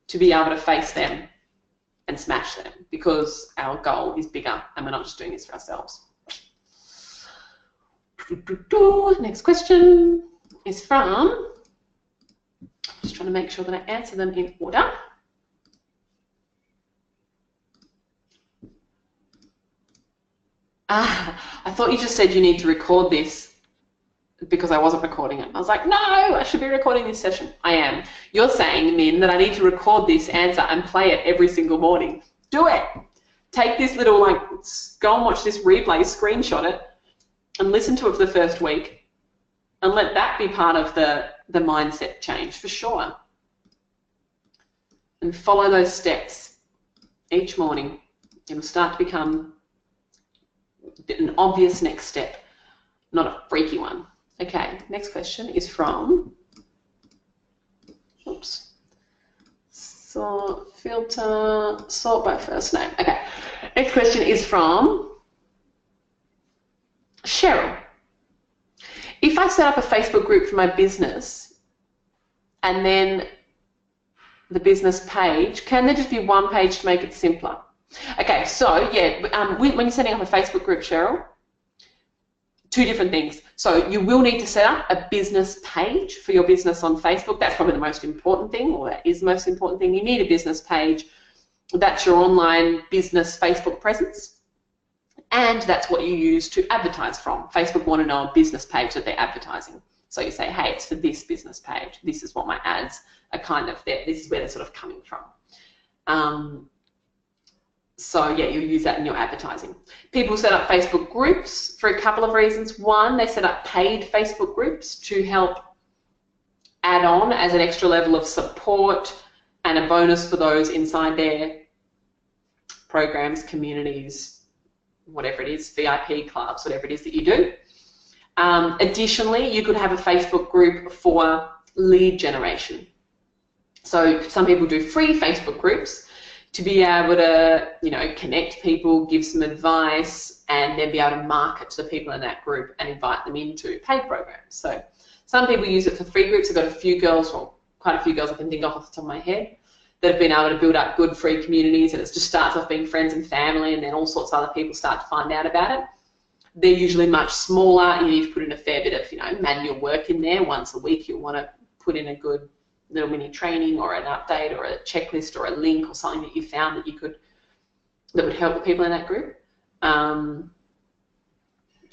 to be able to face them and smash them because our goal is bigger and we're not just doing this for ourselves. Next question is from, just trying to make sure that I answer them in order. I thought you just said you need to record this because I wasn't recording it. I was like, no, I should be recording this session. I am. You're saying, Min, that I need to record this answer and play it every single morning. Do it. Take this little, like, go and watch this replay, screenshot it, and listen to it for the first week. And let that be part of the mindset change, for sure. And follow those steps each morning. It'll start to become an obvious next step, not a freaky one. Okay, next question is from, oops, filter, sort by first name. Okay, next question is from Cheryl. If I set up a Facebook group for my business and then the business page, can there just be one page to make it simpler? Okay, so yeah, when you're setting up a Facebook group, Cheryl, 2 different things. So you will need to set up a business page for your business on Facebook. That's probably the most important thing, or that is the most important thing. You need a business page. That's your online business Facebook presence. And that's what you use to advertise from. Facebook want to know a business page that they're advertising. So you say, hey, it's for this business page. This is what my ads are kind of there. This is where they're sort of coming from. So yeah, you'll use that in your advertising. People set up Facebook groups for a couple of reasons. One, they set up paid Facebook groups to help add on as an extra level of support and a bonus for those inside their programs, communities, whatever it is, VIP clubs, whatever it is that you do. Additionally, you could have a Facebook group for lead generation. So some people do free Facebook groups to be able to, you know, connect people, give some advice, and then be able to market to the people in that group and invite them into paid programs. So some people use it for free groups. I've got a few girls, well, quite a few girls I can think of off the top of my head, that have been able to build up good free communities, and it just starts off being friends and family, and then all sorts of other people start to find out about it. They're usually much smaller. You need to put in a fair bit of manual work in there. Once a week you'll want to put in a good little mini training or an update or a checklist or a link or something that you found that would help the people in that group.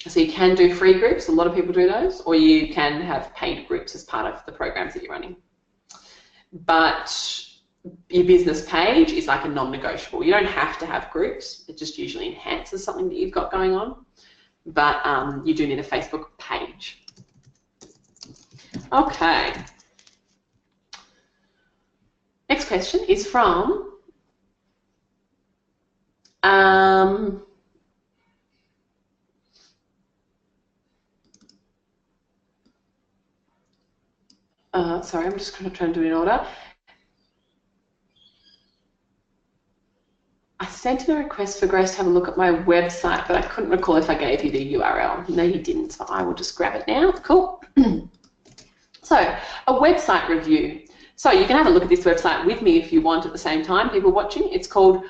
So you can do free groups, a lot of people do those, or you can have paid groups as part of the programs that you're running. But your business page is like a non-negotiable. You don't have to have groups, it just usually enhances something that you've got going on, but you do need a Facebook page. Okay. Next question is from sorry, I'm just going to try and do it in order. I sent in a request for Grace to have a look at my website, but I couldn't recall if I gave you the URL. No, you didn't, so I will just grab it now. Cool. So, a website review. So you can have a look at this website with me if you want at the same time, people watching. It's called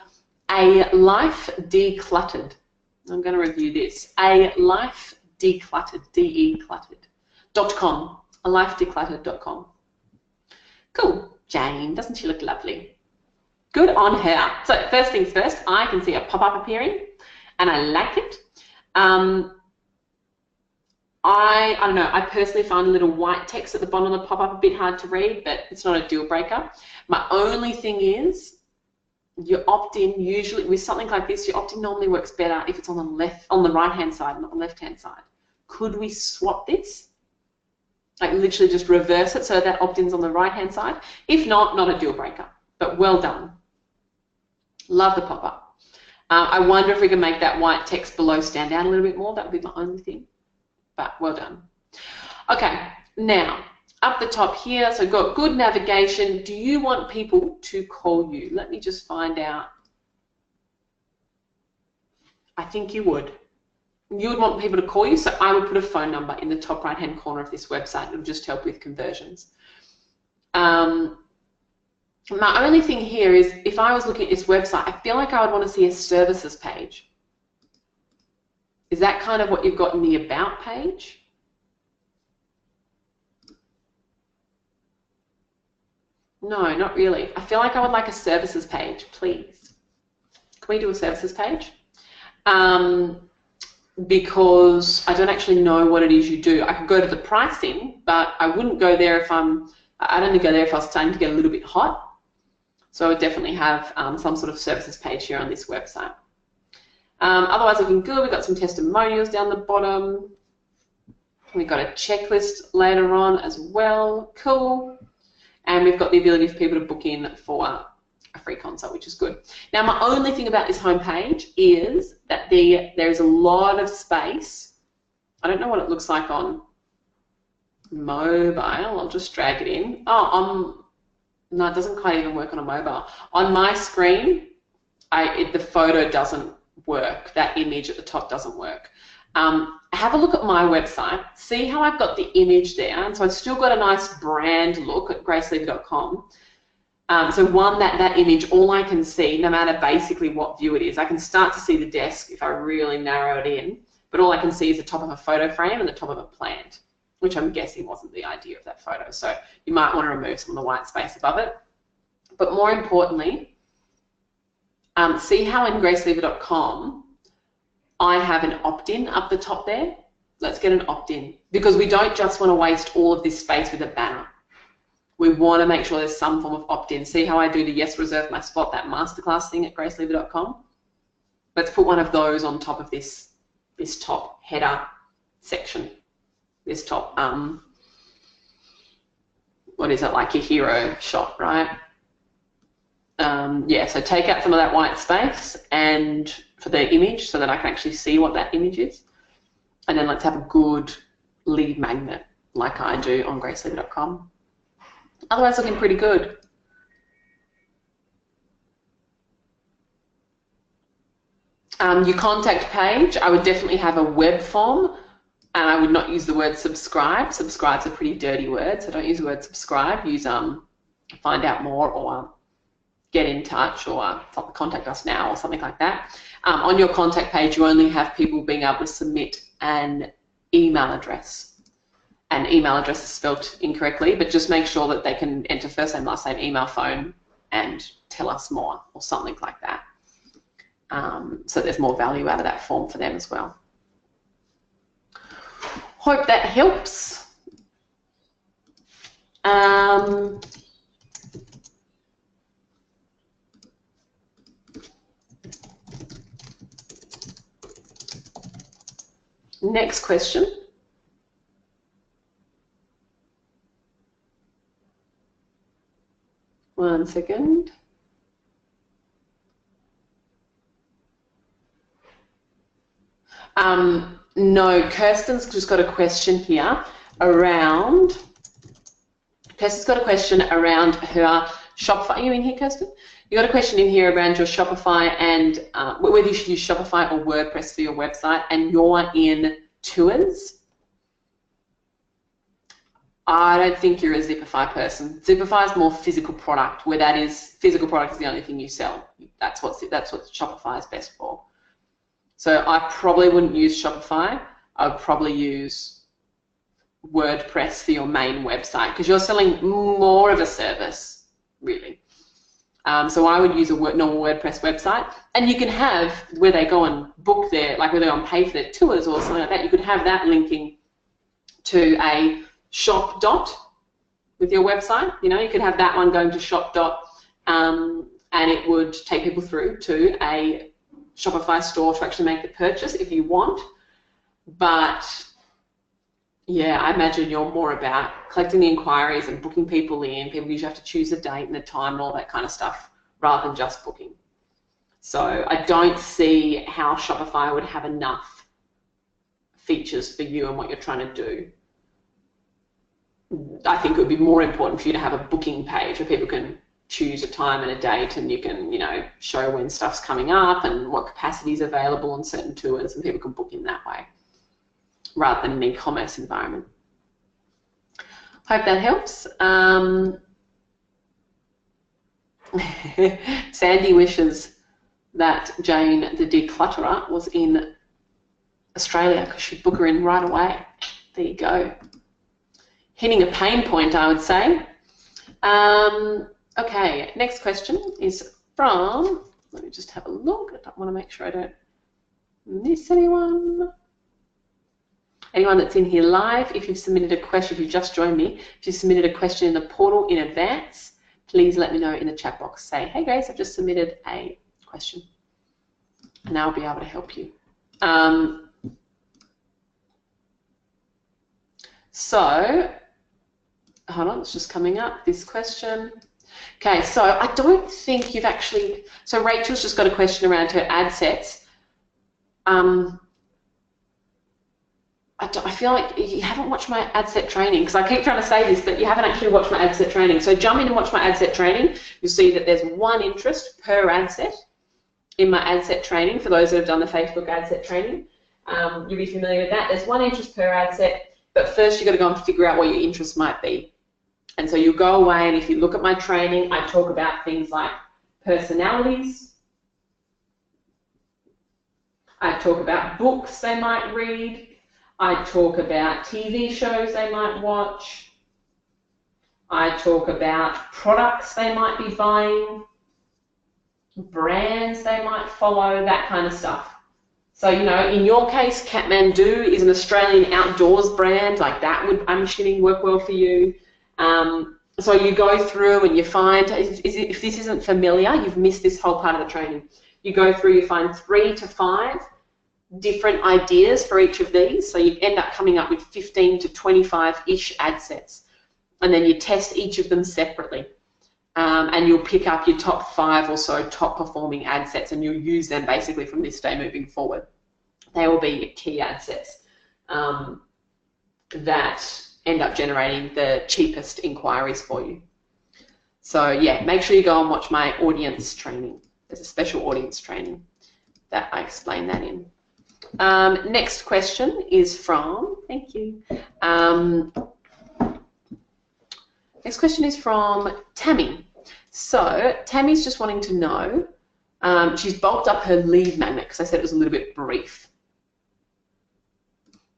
A Life Decluttered. I'm going to review this. A Life Decluttered, decluttered.com. alifedecluttered.com. Cool. Jane, doesn't she look lovely? Good on her. So first things first, I can see a pop-up appearing, and I like it. I don't know, I personally find a little white text at the bottom of the pop-up a bit hard to read, but it's not a deal breaker. My only thing is, your opt-in usually, with something like this, your opt-in normally works better if it's on the right-hand side, not the left-hand side. Could we swap this? Like literally just reverse it so that opt-in's on the right-hand side? If not, not a deal breaker, but well done. Love the pop-up. I wonder if we can make that white text below stand out a little bit more. That would be my only thing. But well done. Okay, now up the top here, so got good navigation. Do you want people to call you? Let me just find out. I think you would. You would want people to call you, so I would put a phone number in the top right-hand corner of this website. It would just help with conversions. My only thing here is, if I was looking at this website, I feel like I would want to see a services page. Is that kind of what you've got in the About page? No, not really. I feel like I would like a services page, please. Can we do a services page? Because I don't actually know what it is you do. I could go to the pricing, but I wouldn't go there if I'd only go there if I was starting to get a little bit hot. So I would definitely have some sort of services page here on this website. Otherwise, looking good. We've got some testimonials down the bottom. We've got a checklist later on as well. Cool. And we've got the ability for people to book in for a free consult, which is good. Now, my only thing about this homepage is that there's a lot of space. I don't know what it looks like on mobile. I'll just drag it in. Oh, no, it doesn't quite even work on a mobile. On my screen, the photo doesn't work. That image at the top doesn't work. Have a look at my website. See how I've got the image there. And so I've still got a nice brand look at gracelever.com. So that image, all I can see, no matter basically what view it is, I can start to see the desk if I really narrow it in, but all I can see is the top of a photo frame and the top of a plant, which I'm guessing wasn't the idea of that photo. So you might want to remove some of the white space above it. But more importantly, see how in gracelever.com I have an opt-in up the top there? Let's get an opt-in, because we don't just want to waste all of this space with a banner. We want to make sure there's some form of opt-in. See how I do the yes, reserve my spot, that masterclass thing at gracelever.com? Let's put one of those on top of this top header section. This top, what is it, like your hero shot, right? Yeah, so take out some of that white space and for the image so that I can actually see what that image is. And then let's have a good lead magnet like I do on gracelever.com. Otherwise, looking pretty good. Your contact page, I would definitely have a web form, and I would not use the word subscribe. Subscribe's a pretty dirty word, so don't use the word subscribe. Use find out more or get in touch or contact us now or something like that. On your contact page, you only have people being able to submit an email address. An email address is spelt incorrectly, but just make sure that they can enter first name, last name, email, phone, and tell us more or something like that. So there's more value out of that form for them as well. Hope that helps. Next question. One second. No, Kirsten's just got a question here around. Kirsten's got a question around her Shopify. Are you in here, Kirsten? You got a question in here around your Shopify and whether you should use Shopify or WordPress for your website, and you're in tours. I don't think you're a Zipify person. Zipify is more physical product, where that is physical product is the only thing you sell. That's what Shopify is best for. So I probably wouldn't use Shopify. I would probably use WordPress for your main website because you're selling more of a service, really. So I would use a normal WordPress website, and you can have where they go and book their, like where they go and pay for their tours or something like that. You could have that linking to a shop dot with your website. You know, you could have that one going to shop dot, and it would take people through to a Shopify store to actually make the purchase if you want. But yeah, I imagine you're more about collecting the inquiries and booking people in. People usually have to choose a date and a time and all that kind of stuff rather than just booking. So I don't see how Shopify would have enough features for you and what you're trying to do. I think it would be more important for you to have a booking page where people can choose a time and a date, and you can, you know, show when stuff's coming up and what capacity is available on certain tours, and people can book in that way rather than an e-commerce environment. Hope that helps. Sandy wishes that Jane the Declutterer was in Australia because she'd book her in right away. There you go. Hitting a pain point, I would say. Okay, next question is from, let me just have a look. I want to make sure I don't miss anyone. Anyone that's in here live, if you've submitted a question, if you've just joined me, if you submitted a question in the portal in advance, please let me know in the chat box. Say, hey Grace, I've just submitted a question, and I'll be able to help you. So, hold on, it's just coming up, this question. Okay, so I don't think you've actually, so Rachel's just got a question around her ad sets. I feel like you haven't watched my ad set training, because I keep trying to say this, but you haven't actually watched my ad set training. So jump in and watch my ad set training. You'll see that there's one interest per ad set in my ad set training. For those that have done the Facebook ad set training, you'll be familiar with that. There's one interest per ad set, but first you've got to go and figure out what your interest might be. And so you go away, and if you look at my training, I talk about things like personalities. I talk about books they might read. I talk about TV shows they might watch. I talk about products they might be buying, brands they might follow, that kind of stuff. So, you know, in your case, Kathmandu is an Australian outdoors brand. Like that would, I'm assuming, work well for you. So you go through and you find, if this isn't familiar, you've missed this whole part of the training. You go through, you find 3 to 5 different ideas for each of these. So you end up coming up with 15 to 25-ish ad sets. And then you test each of them separately. And you'll pick up your top 5 or so top performing ad sets, and you'll use them basically from this day moving forward. They will be your key ad sets that end up generating the cheapest inquiries for you. So yeah, make sure you go and watch my audience training. There's a special audience training that I explain that in. Next question is from, thank you. Next question is from Tammy. So Tammy's just wanting to know, she's bulked up her lead magnet because I said it was a little bit brief.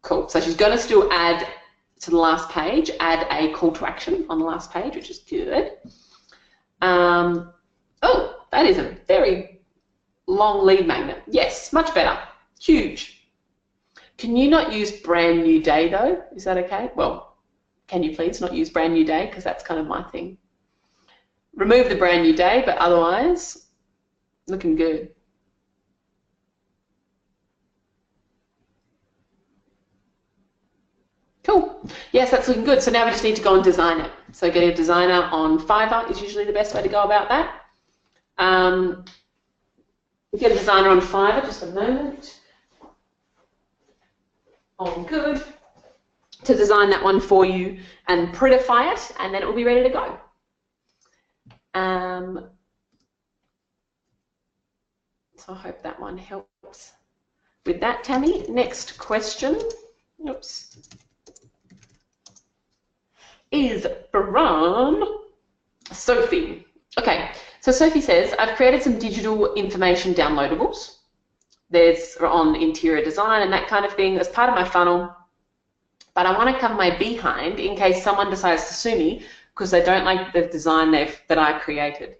Cool. So she's going to still add to the last page, add a call to action on the last page, which is good. Oh, that is a very long lead magnet. Yes, much better. Huge. Can you not use brand new day though? Is that okay? Well, can you please not use brand new day, because that's kind of my thing. Remove the brand new day, but otherwise, looking good. Cool. Yes, that's looking good. So now we just need to go and design it. So getting a designer on Fiverr is usually the best way to go about that. We get a designer on Fiverr, just a moment. All good. To design that one for you and prettify it, and then it will be ready to go. So I hope that one helps with that, Tammy. Next question. Oops. Is from Sophie. Okay, so Sophie says, I've created some digital information downloadables. There's on interior design and that kind of thing as part of my funnel, but I want to cover my behind in case someone decides to sue me because they don't like the design that they created.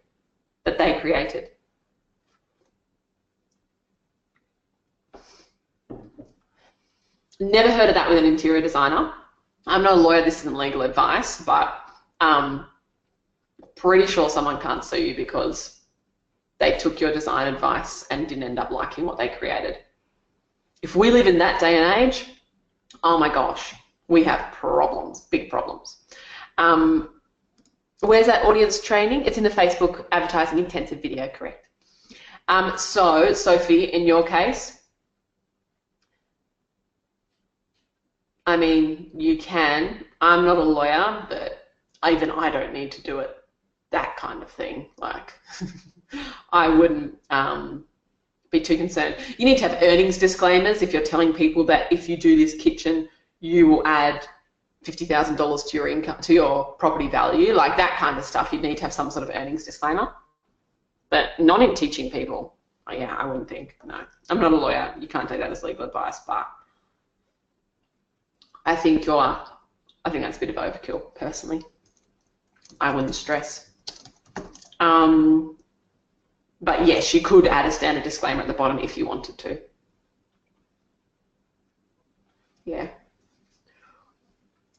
Never heard of that with an interior designer. I'm not a lawyer, this isn't legal advice, but pretty sure someone can't sue you because they took your design advice and didn't end up liking what they created. If we live in that day and age, oh my gosh, we have problems, big problems. Where's that audience training? It's in the Facebook advertising intensive video, correct? So, Sophie, in your case, I mean, you can. I'm not a lawyer, but even I don't need to do it. That kind of thing. Like, I wouldn't be too concerned. You need to have earnings disclaimers if you're telling people that if you do this kitchen, you will add $50,000 to your income, to your property value. Like that kind of stuff. You'd need to have some sort of earnings disclaimer. But not in teaching people. Oh, yeah, I wouldn't think. No, I'm not a lawyer. You can't take that as legal advice, but I think that's a bit of overkill, personally. I wouldn't stress. But yes, you could add a standard disclaimer at the bottom if you wanted to. Yeah.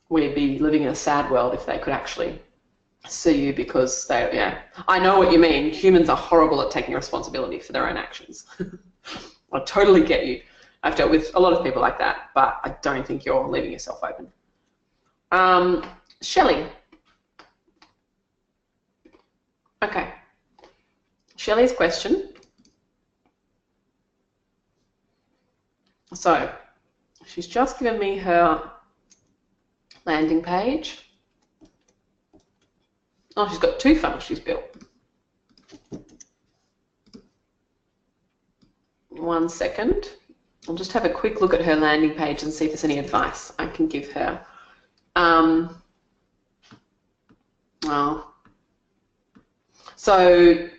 We'd be living in a sad world if they could actually sue you because yeah. I know what you mean. Humans are horrible at taking responsibility for their own actions. I totally get you. I've dealt with a lot of people like that, but I don't think you're leaving yourself open. Shelley. Okay. Shelley's question. So, she's just given me her landing page. Oh, she's got 2 funnels she's built. One second. I'll just have a quick look at her landing page and see if there's any advice I can give her. So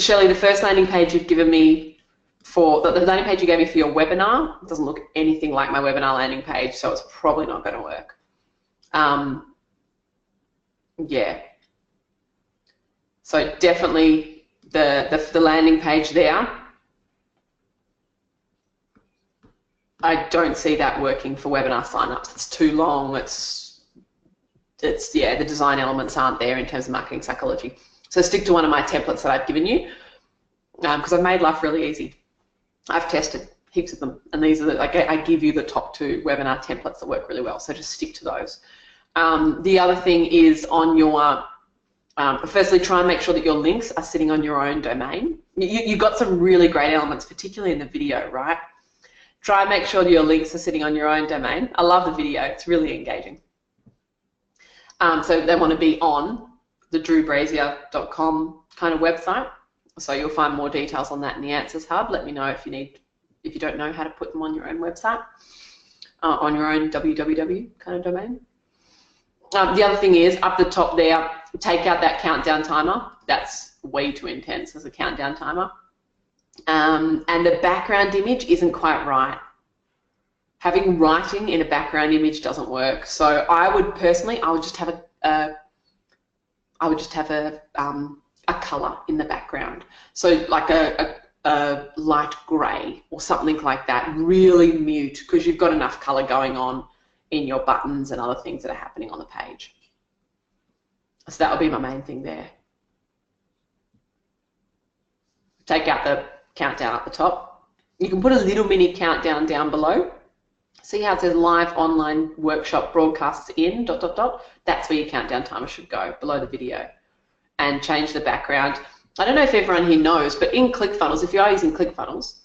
Shelley, the first landing page you've given me for, the landing page you gave me for your webinar doesn't look anything like my webinar landing page, so it's probably not going to work. Yeah. So definitely the landing page there, I don't see that working for webinar signups. It's too long. Yeah, the design elements aren't there in terms of marketing psychology. So stick to one of my templates that I've given you, because I've made life really easy. I've tested heaps of them, and these are I give you the top 2 webinar templates that work really well. So just stick to those. The other thing is on your firstly, try and make sure that your links are sitting on your own domain. You've got some really great elements, particularly in the video, right? Try and make sure that your links are sitting on your own domain. I love the video. It's really engaging. So they want to be on the drewbrazier.com kind of website. So you'll find more details on that in the Answers Hub. Let me know if you don't know how to put them on your own website, on your own www kind of domain. The other thing is, up the top there, take out that countdown timer. That's way too intense as a countdown timer. And the background image isn't quite right. Having writing in a background image doesn't work. So I would personally, I would just have a color in the background. So like a light grey or something like that. Really mute, because you've got enough color going on in your buttons and other things that are happening on the page. So that would be my main thing there. Take out the countdown at the top. You can put a little mini countdown down below. See how it says live online workshop broadcasts in ... That's where your countdown timer should go, below the video. And change the background. I don't know if everyone here knows, but in ClickFunnels, if you are using ClickFunnels,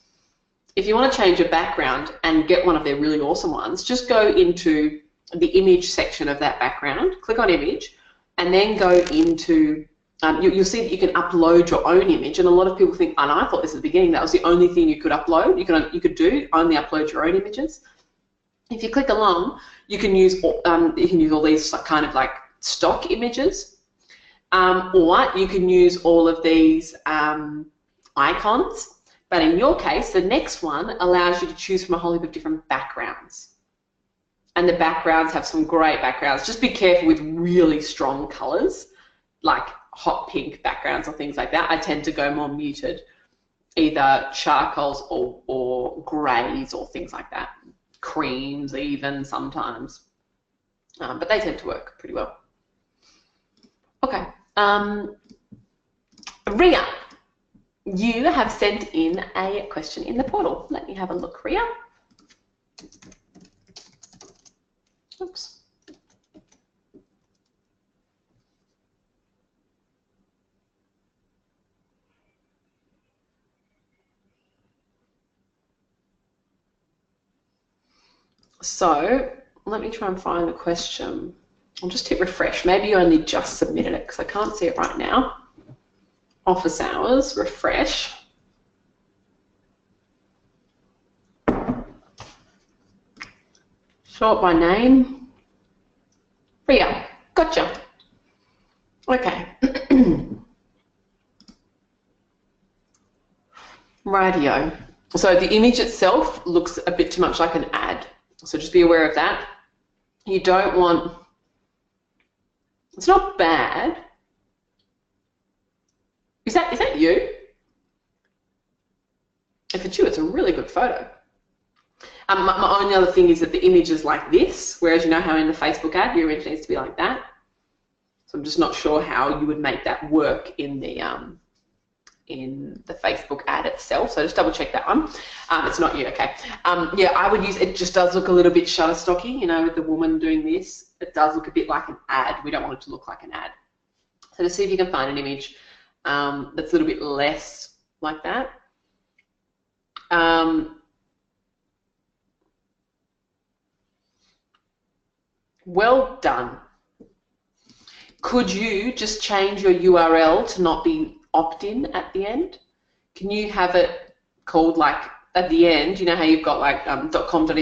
if you want to change your background and get one of their really awesome ones, just go into the image section of that background, click on image, and then go into, you'll see that you can upload your own image, and a lot of people think, and I thought this at the beginning, that was the only thing you could upload, you could do, only upload your own images. If you click along, you can use all these kind of like stock images, or you can use all of these icons. But in your case, the next one allows you to choose from a whole heap of different backgrounds. And the backgrounds have some great backgrounds. Just be careful with really strong colors, like hot pink backgrounds or things like that. I tend to go more muted, either charcoals or greys or things like that. Creams even sometimes. But they tend to work pretty well. Okay. Ria, you have sent in a question in the portal. Let me have a look, Ria. Oops. So let me try and find the question. I'll just hit refresh. Maybe you only just submitted it because I can't see it right now. Office hours, refresh. Sort by name. Ria, gotcha. Okay. Radio. So the image itself looks a bit too much like an ad. So just be aware of that. You don't want, it's not bad. Is that you? If it's you, it's a really good photo. My only other thing is that the image is like this, whereas you know how in the Facebook ad your image needs to be like that. So I'm just not sure how you would make that work in the Facebook ad itself. So just double check that one. It's not you, okay. Yeah, I would use, it just does look a little bit Shutterstocky, you know, with the woman doing this. It does look a bit like an ad. We don't want it to look like an ad. So to see if you can find an image that's a little bit less like that. Well done. Could you just change your URL to not be opt-in at the end? Can you have it called like at the end, you know how you've got like .com.au/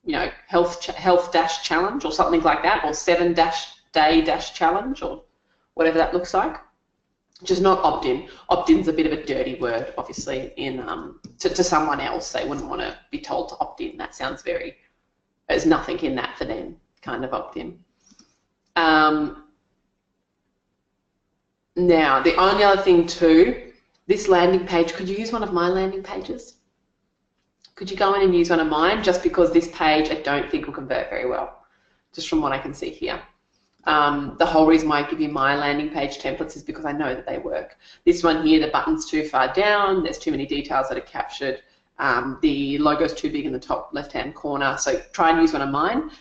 you know, health-challenge or something like that, or 7-day-challenge or whatever that looks like. Just not opt-in. Opt-in's a bit of a dirty word, obviously, in to someone else. They wouldn't want to be told to opt-in. That sounds very, there's nothing in that for them, kind of opt-in. Now, the only other thing too, this landing page, could you use one of my landing pages? Could you go in and use one of mine? Just because this page I don't think will convert very well, just from what I can see here. The whole reason why I give you my landing page templates is because I know that they work. This one here, the button's too far down, there's too many details that are captured, the logo's too big in the top left-hand corner, so try and use one of mine.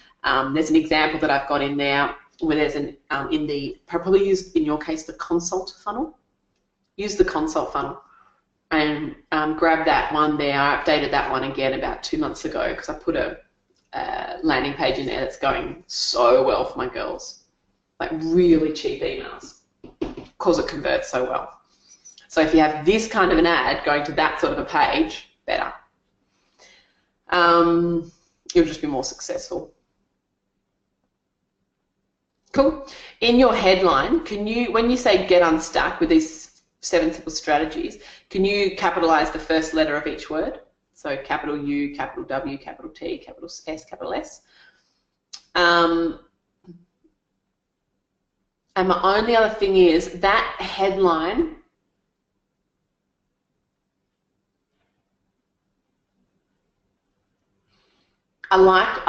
There's an example that I've got in there where there's an, probably use, in your case, the consult funnel. Use the consult funnel and grab that one there. I updated that one again about 2 months ago because I put a landing page in there that's going so well for my girls. Like really cheap emails because it converts so well. So if you have this kind of an ad going to that sort of a page, better. You'll just be more successful. Cool. In your headline, can you, when you say get unstuck with these 7 simple strategies, can you capitalize the first letter of each word? So capital U, capital W, capital T, capital S, capital S. And my only other thing is that headline, I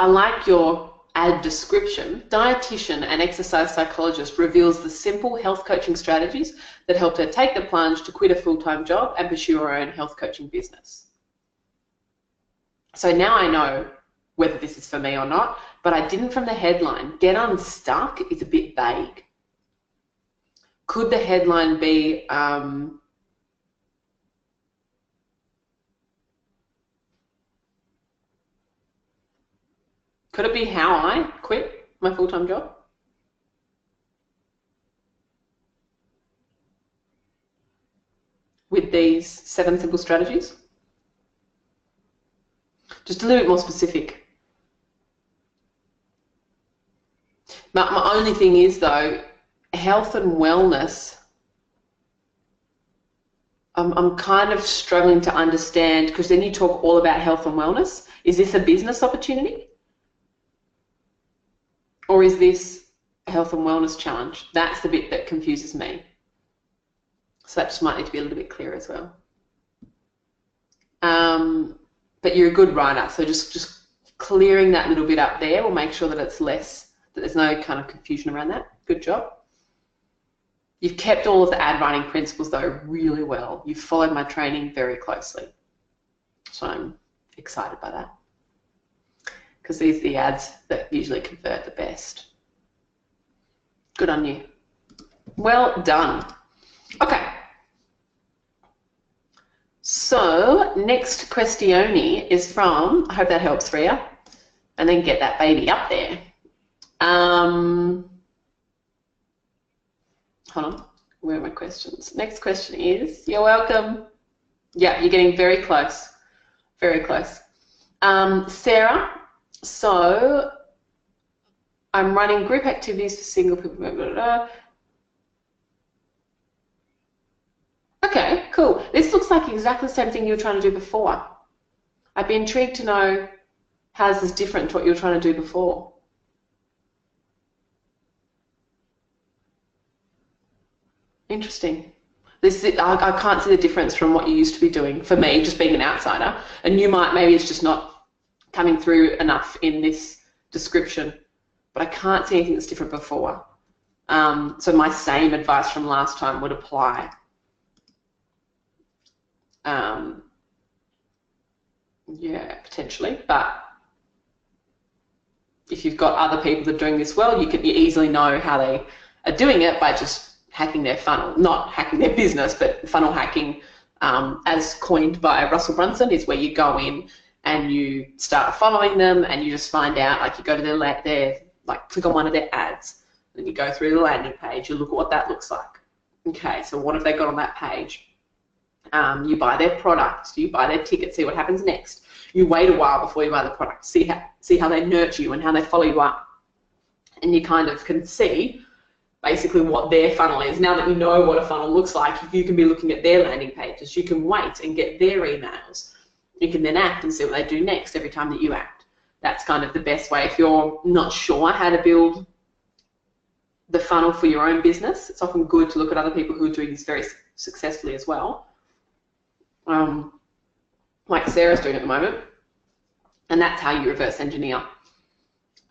like your ad description. Dietitian and exercise psychologist reveals the simple health coaching strategies that helped her take the plunge to quit a full-time job and pursue her own health coaching business. So now I know whether this is for me or not, but I didn't from the headline. Get unstuck is a bit vague. Could the headline be could it be how I quit my full-time job? With these 7 simple strategies? Just a little bit more specific. But my only thing is though, health and wellness, I'm kind of struggling to understand, because then you talk all about health and wellness. Is this a business opportunity? Or is this a health and wellness challenge? That's the bit that confuses me. So that just might need to be a little bit clearer as well. But you're a good writer, so just clearing that little bit up there will make sure that it's less, that there's no kind of confusion around that. Good job. You've kept all of the ad writing principles though really well. You've followed my training very closely. So I'm excited by that, because these are the ads that usually convert the best. Good on you. Well done. Okay. So next question is from, I hope that helps Rhea, and then get that baby up there. Hold on, where are my questions? Next question is, you're welcome. Yeah, you're getting very close, very close. Sarah, so I'm running group activities for single people, blah, blah, blah. Okay, cool. This looks like exactly the same thing you were trying to do before. I'd be intrigued to know how this is different to what you were trying to do before. Interesting. I can't see the difference from what you used to be doing, for me, just being an outsider. And you might, maybe it's just not coming through enough in this description, but I can't see anything that's different before. So my same advice from last time would apply. Yeah, potentially, but if you've got other people that are doing this well, you easily know how they are doing it by just hacking their funnel, not hacking their business, but funnel hacking, as coined by Russell Brunson, is where you go in and you start following them and you just find out, like you go to their like click on one of their ads, then you go through the landing page, you look at what that looks like. Okay, so what have they got on that page? You buy their product, you buy their ticket, see what happens next. You wait a while before you buy the product, see how they nurture you and how they follow you up. And you kind of can see basically what their funnel is. Now that you know what a funnel looks like, you can be looking at their landing pages, you can wait and get their emails. You can then act and see what they do next every time that you act. That's kind of the best way. If you're not sure how to build the funnel for your own business, it's often good to look at other people who are doing this very successfully as well. Like Sarah's doing at the moment, and that's how you reverse engineer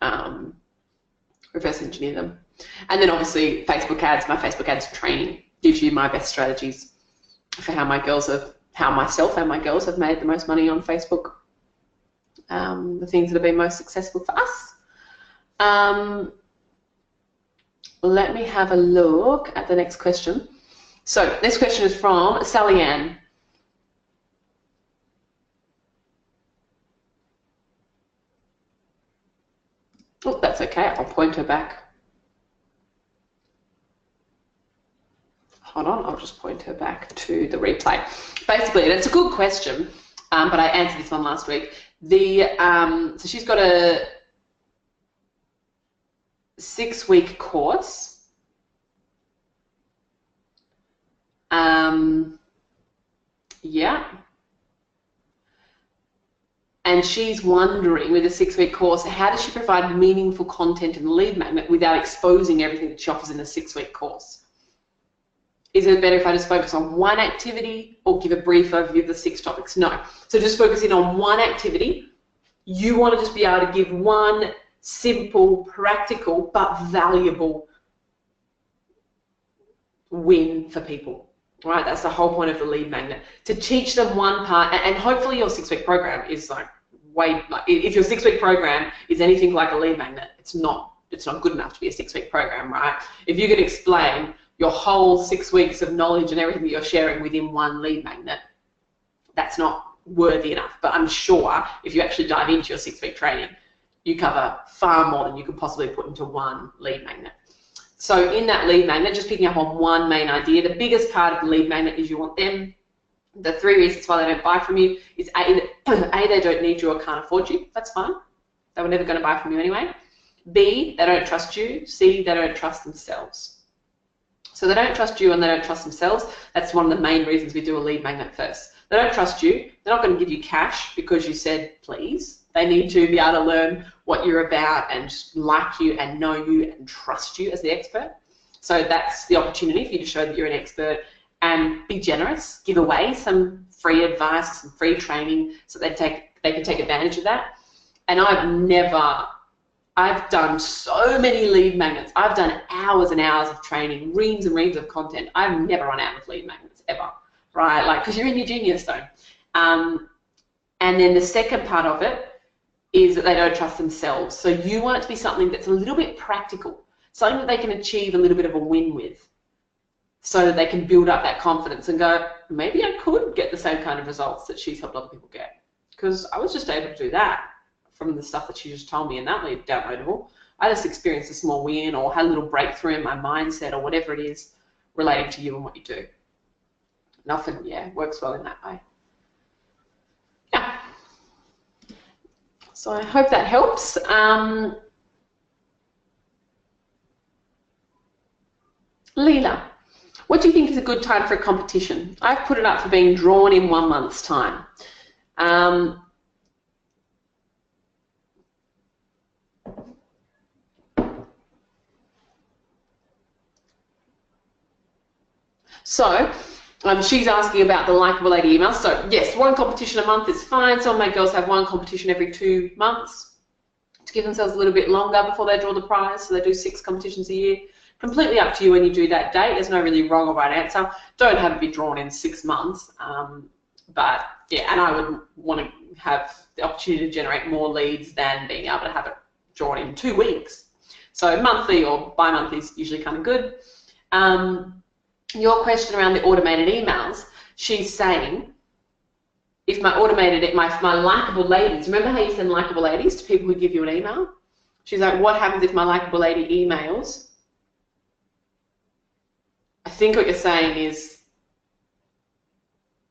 them. And then obviously Facebook ads, my Facebook ads training gives you my best strategies for how myself and my girls have made the most money on Facebook, the things that have been most successful for us. Let me have a look at the next question. So this question is from Sally Ann. Oh, that's okay, I'll point her back. Hold on, I'll just point her back to the replay. Basically, and it's a good question, but I answered this one last week. So she's got a 6-week course. Yeah. And she's wondering, with a 6-week course, how does she provide meaningful content in the lead magnet without exposing everything that she offers in the 6-week course? Is it better if I just focus on one activity or give a brief overview of the 6 topics? No. So just focusing on one activity. You want to just be able to give one simple, practical, but valuable win for people. Right, that's the whole point of the lead magnet, to teach them one part, and hopefully your 6-week program is like if your 6-week program is anything like a lead magnet, it's not good enough to be a 6-week program, right? If you can explain your whole 6 weeks of knowledge and everything that you're sharing within one lead magnet, that's not worthy enough. But I'm sure if you actually dive into your 6-week training, you cover far more than you could possibly put into one lead magnet. So in that lead magnet, just picking up on one main idea, the biggest part of the lead magnet is you want them. The 3 reasons why they don't buy from you is A, they don't need you or can't afford you. That's fine. They were never going to buy from you anyway. B, they don't trust you. C, they don't trust themselves. So they don't trust you and they don't trust themselves. That's one of the main reasons we do a lead magnet first. They don't trust you. They're not going to give you cash because you said please. They need to be able to learn what you're about and like you and know you and trust you as the expert. So that's the opportunity for you to show that you're an expert and be generous. Give away some free advice, some free training so they can take advantage of that. And I've done so many lead magnets. I've done hours and hours of training, reams and reams of content. I've never run out of lead magnets ever, right? Like, because you're in your genius zone. And then the second part of it is that they don't trust themselves. So you want it to be something that's a little bit practical, something that they can achieve a little bit of a win with, so that they can build up that confidence and go, maybe I could get the same kind of results that she's helped other people get, because I was just able to do that from the stuff that she just told me in that lead downloadable. I just experienced a small win or had a little breakthrough in my mindset or whatever it is relating to you and what you do. And often, yeah, works well in that way. Yeah. So I hope that helps. Leela, what do you think is a good time for a competition? I've put it up for being drawn in 1 month's time. So she's asking about the Likeable Lady email. So yes, 1 competition a month is fine. Some of my girls have 1 competition every 2 months to give themselves a little bit longer before they draw the prize. So they do 6 competitions a year. Completely up to you when you do that date. There's no really wrong or right answer. Don't have it be drawn in 6 months. But yeah, and I would want to have the opportunity to generate more leads than being able to have it drawn in 2 weeks. So monthly or bi-monthly is usually kind of good. Your question around the automated emails, she's saying, if my automated, my Likeable Ladies, remember how you send Likeable Ladies to people who give you an email? She's like, what happens if my Likeable Lady emails? I think what you're saying is,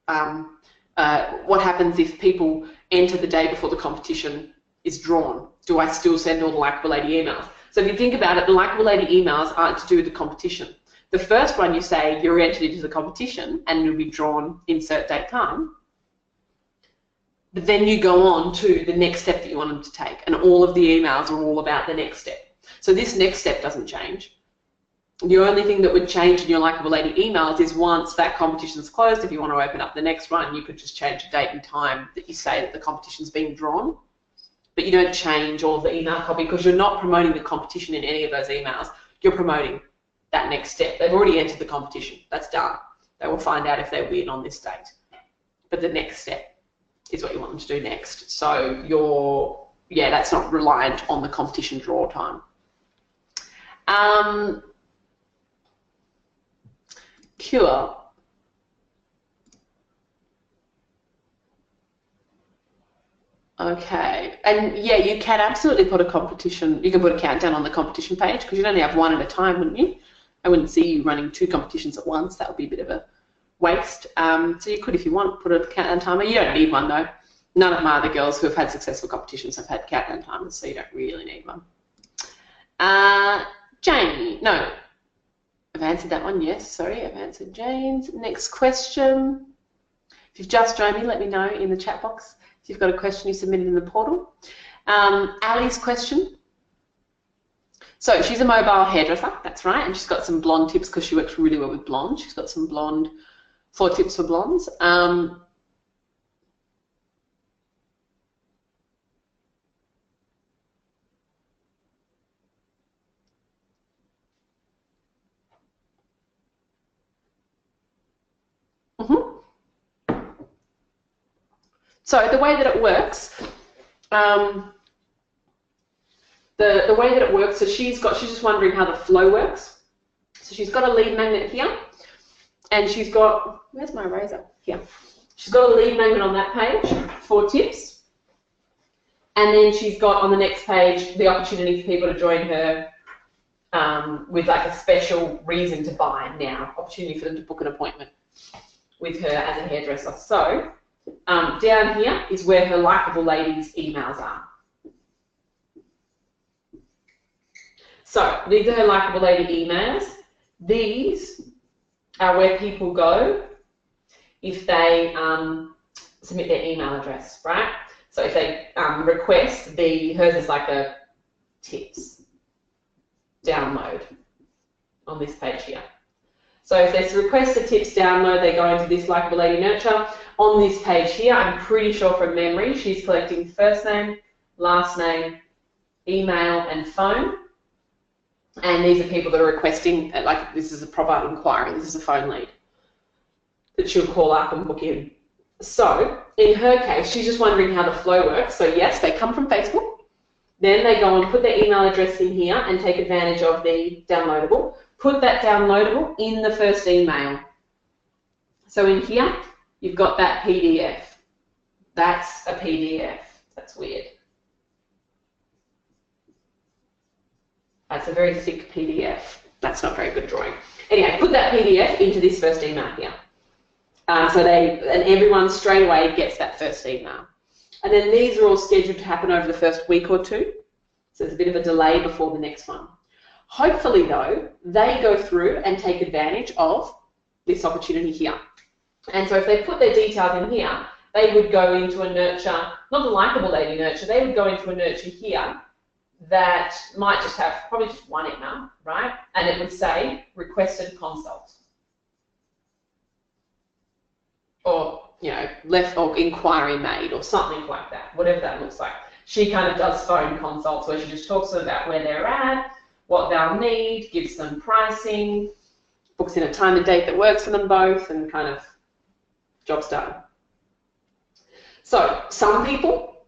what happens if people enter the day before the competition is drawn? Do I still send all the Likeable Lady emails? So if you think about it, the Likeable Lady emails aren't to do with the competition. The first one you say you're entered into the competition and you'll be drawn insert date time. But then you go on to the next step that you want them to take, and all of the emails are all about the next step. So this next step doesn't change. The only thing that would change in your Likeable Lady emails is once that competition's closed, if you want to open up the next one, you could just change the date and time that you say that the competition's being drawn. But you don't change all of the email copy because you're not promoting the competition in any of those emails. You're promoting that next step. They've already entered the competition. That's done. They will find out if they win on this date. But the next step is what you want them to do next. So that's not reliant on the competition draw time. Cool. Okay, and yeah, you can absolutely put a competition, you can put a countdown on the competition page because you'd only have 1 at a time, wouldn't you? I wouldn't see you running 2 competitions at once. That would be a bit of a waste. So you could, if you want, put a countdown timer. You don't need one though. None of my other girls who have had successful competitions have had countdown timers, so you don't really need one. Jane, no, I've answered that one, yes, sorry, I've answered Jane's. Next question. If you've just joined me, let me know in the chat box if you've got a question you submitted in the portal. Ali's question. So she's a mobile hairdresser, that's right, and she's got some blonde tips because she works really well with blonde. She's got some blonde, 4 tips for blondes. So the way that it works, the way that it works, so she's just wondering how the flow works. So she's got a lead magnet here, and she's got, where's my eraser? Here. She's got a lead magnet on that page, 4 tips, and then she's got on the next page the opportunity for people to join her with like a special reason to buy now, opportunity for them to book an appointment with her as a hairdresser. So down here is where her Likeable Ladies emails are. So these are her Likeable Lady emails. These are where people go if they submit their email address, right? So if they request, hers is like a tips download on this page here. So if they request a tips download, they go into this Likeable Lady Nurture. On this page here, I'm pretty sure from memory, she's collecting first name, last name, email, and phone. And these are people that are requesting, like this is a proper inquiry, this is a phone lead that she'll call up and book in. So in her case, she's just wondering how the flow works. So yes, they come from Facebook. Then they go and put their email address in here and take advantage of the downloadable. Put that downloadable in the first email. So in here, you've got that PDF. That's a PDF. That's weird. That's a very thick PDF. That's not very good drawing. Anyway, put that PDF into this first email here. And everyone straight away gets that first email. And then these are all scheduled to happen over the first week or 2. So there's a bit of a delay before the next one. Hopefully, though, they go through and take advantage of this opportunity here. And so if they put their details in here, they would go into a nurture, not the Likeable Lady nurture, they would go into a nurture here that might just have probably just one email, right? And it would say requested consult. Or, you know, left or inquiry made or something like that, whatever that looks like. She kind of does phone consults where she just talks to them about where they're at, what they'll need, gives them pricing, books in a time and date that works for them both, and kind of job's done. So some people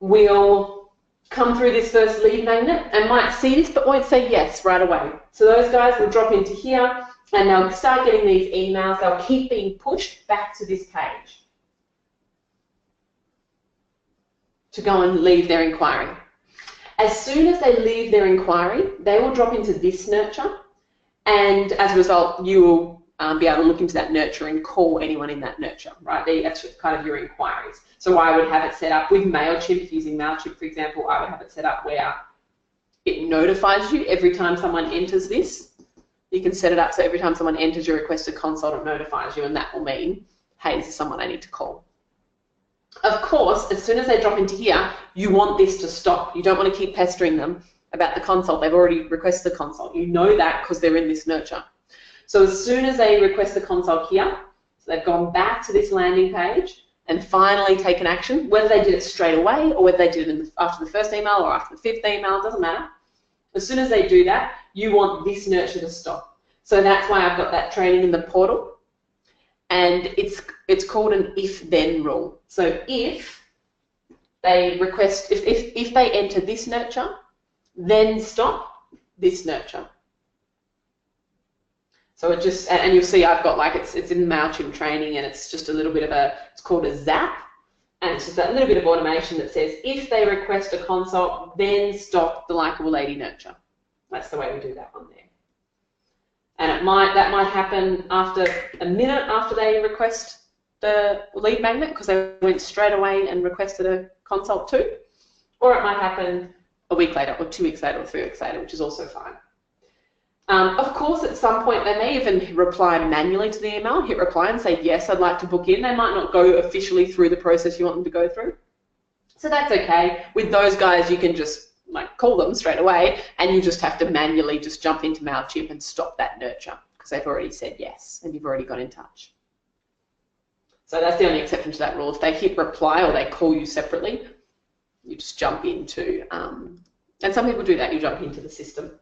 will come through this first lead magnet and might see this but won't say yes right away. So those guys will drop into here and they'll start getting these emails. They'll keep being pushed back to this page to go and leave their inquiry. As soon as they leave their inquiry, they will drop into this nurture, and as a result, you will be able to look into that nurture and call anyone in that nurture, right? That's kind of your inquiries. So I would have it set up with MailChimp. If using MailChimp, for example, I would have it set up where it notifies you every time someone enters this. You can set it up so every time someone enters your requested consult, it notifies you, and that will mean, hey, this is someone I need to call. Of course, as soon as they drop into here, you want this to stop. You don't want to keep pestering them about the consult. They've already requested the consult. You know that because they're in this nurture. So as soon as they request the consult here, so they've gone back to this landing page and finally taken action, whether they did it straight away or whether they did it after the first email or after the 5th email, it doesn't matter. As soon as they do that, you want this nurture to stop. So that's why I've got that training in the portal. And it's called an if-then rule. So if they request, if they enter this nurture, then stop this nurture. So it just, and you'll see I've got like, it's in MailChimp training, and it's just a little bit of it's called a zap, and it's just that little bit of automation that says if they request a consult, then stop the Likeable Lady nurture. That's the way we do that one there. And that might happen after a minute after they request the lead magnet because they went straight away and requested a consult too. Or it might happen a week later or 2 weeks later or 3 weeks later, which is also fine. Of course, at some point, they may even reply manually to the email, hit reply and say, yes, I'd like to book in. They might not go officially through the process you want them to go through. So that's okay. With those guys, you can just call them straight away, and you just have to manually just jump into MailChimp and stop that nurture because they've already said yes and you've already got in touch. So that's the only exception to that rule. If they hit reply or they call you separately, you just jump into, and some people do that, you jump into the system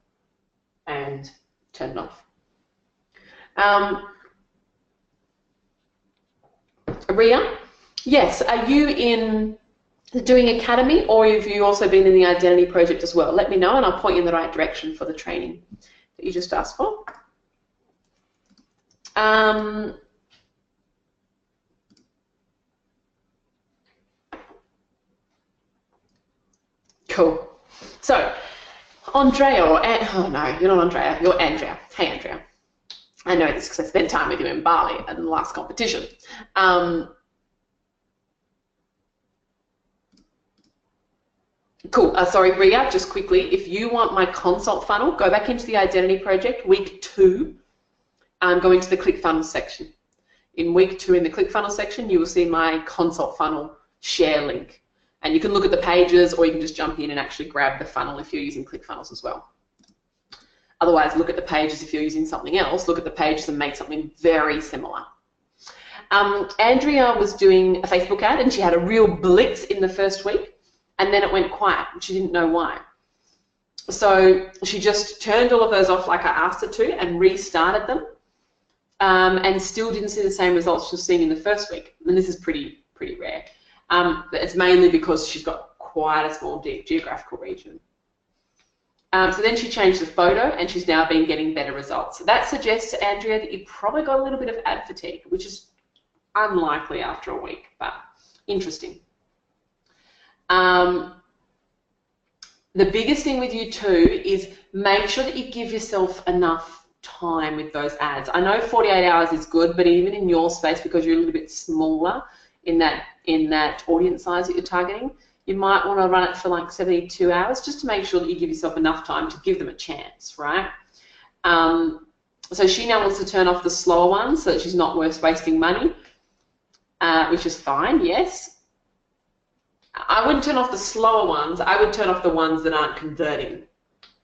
and turn it off. Ria, yes, are you in doing Academy, or have you also been in the Identity Project as well? Let me know and I'll point you in the right direction for the training that you just asked for. Cool. So, Andrea, oh no, you're not Andrea, you're Andrea. Hey, Andrea. I know this because I spent time with you in Bali at the last competition. Cool. Sorry, Ria, just quickly, if you want my consult funnel, go back into the Identity Project, week 2, go into the ClickFunnels section. In week 2 in the ClickFunnels section, you will see my consult funnel share link. And you can look at the pages, or you can just jump in and actually grab the funnel if you're using ClickFunnels as well. Otherwise, look at the pages if you're using something else. Look at the pages and make something very similar. Andrea was doing a Facebook ad, and she had a real blitz in the first week, and then it went quiet, and she didn't know why. So she just turned all of those off like I asked her to and restarted them, and still didn't see the same results she was seeing in the first week. And this is pretty rare. It's mainly because she's got quite a small geographical region. So then she changed the photo, and she's now been getting better results. So that suggests, Andrea, that you probably got a little bit of ad fatigue, which is unlikely after a week, but interesting. The biggest thing with you too is make sure that you give yourself enough time with those ads. I know 48 hours is good, but even in your space, because you're a little bit smaller in that audience size that you're targeting, you might want to run it for like 72 hours just to make sure that you give yourself enough time to give them a chance, right? So she now wants to turn off the slower ones so that she's not worth wasting money, which is fine, yes. I wouldn't turn off the slower ones, I would turn off the ones that aren't converting.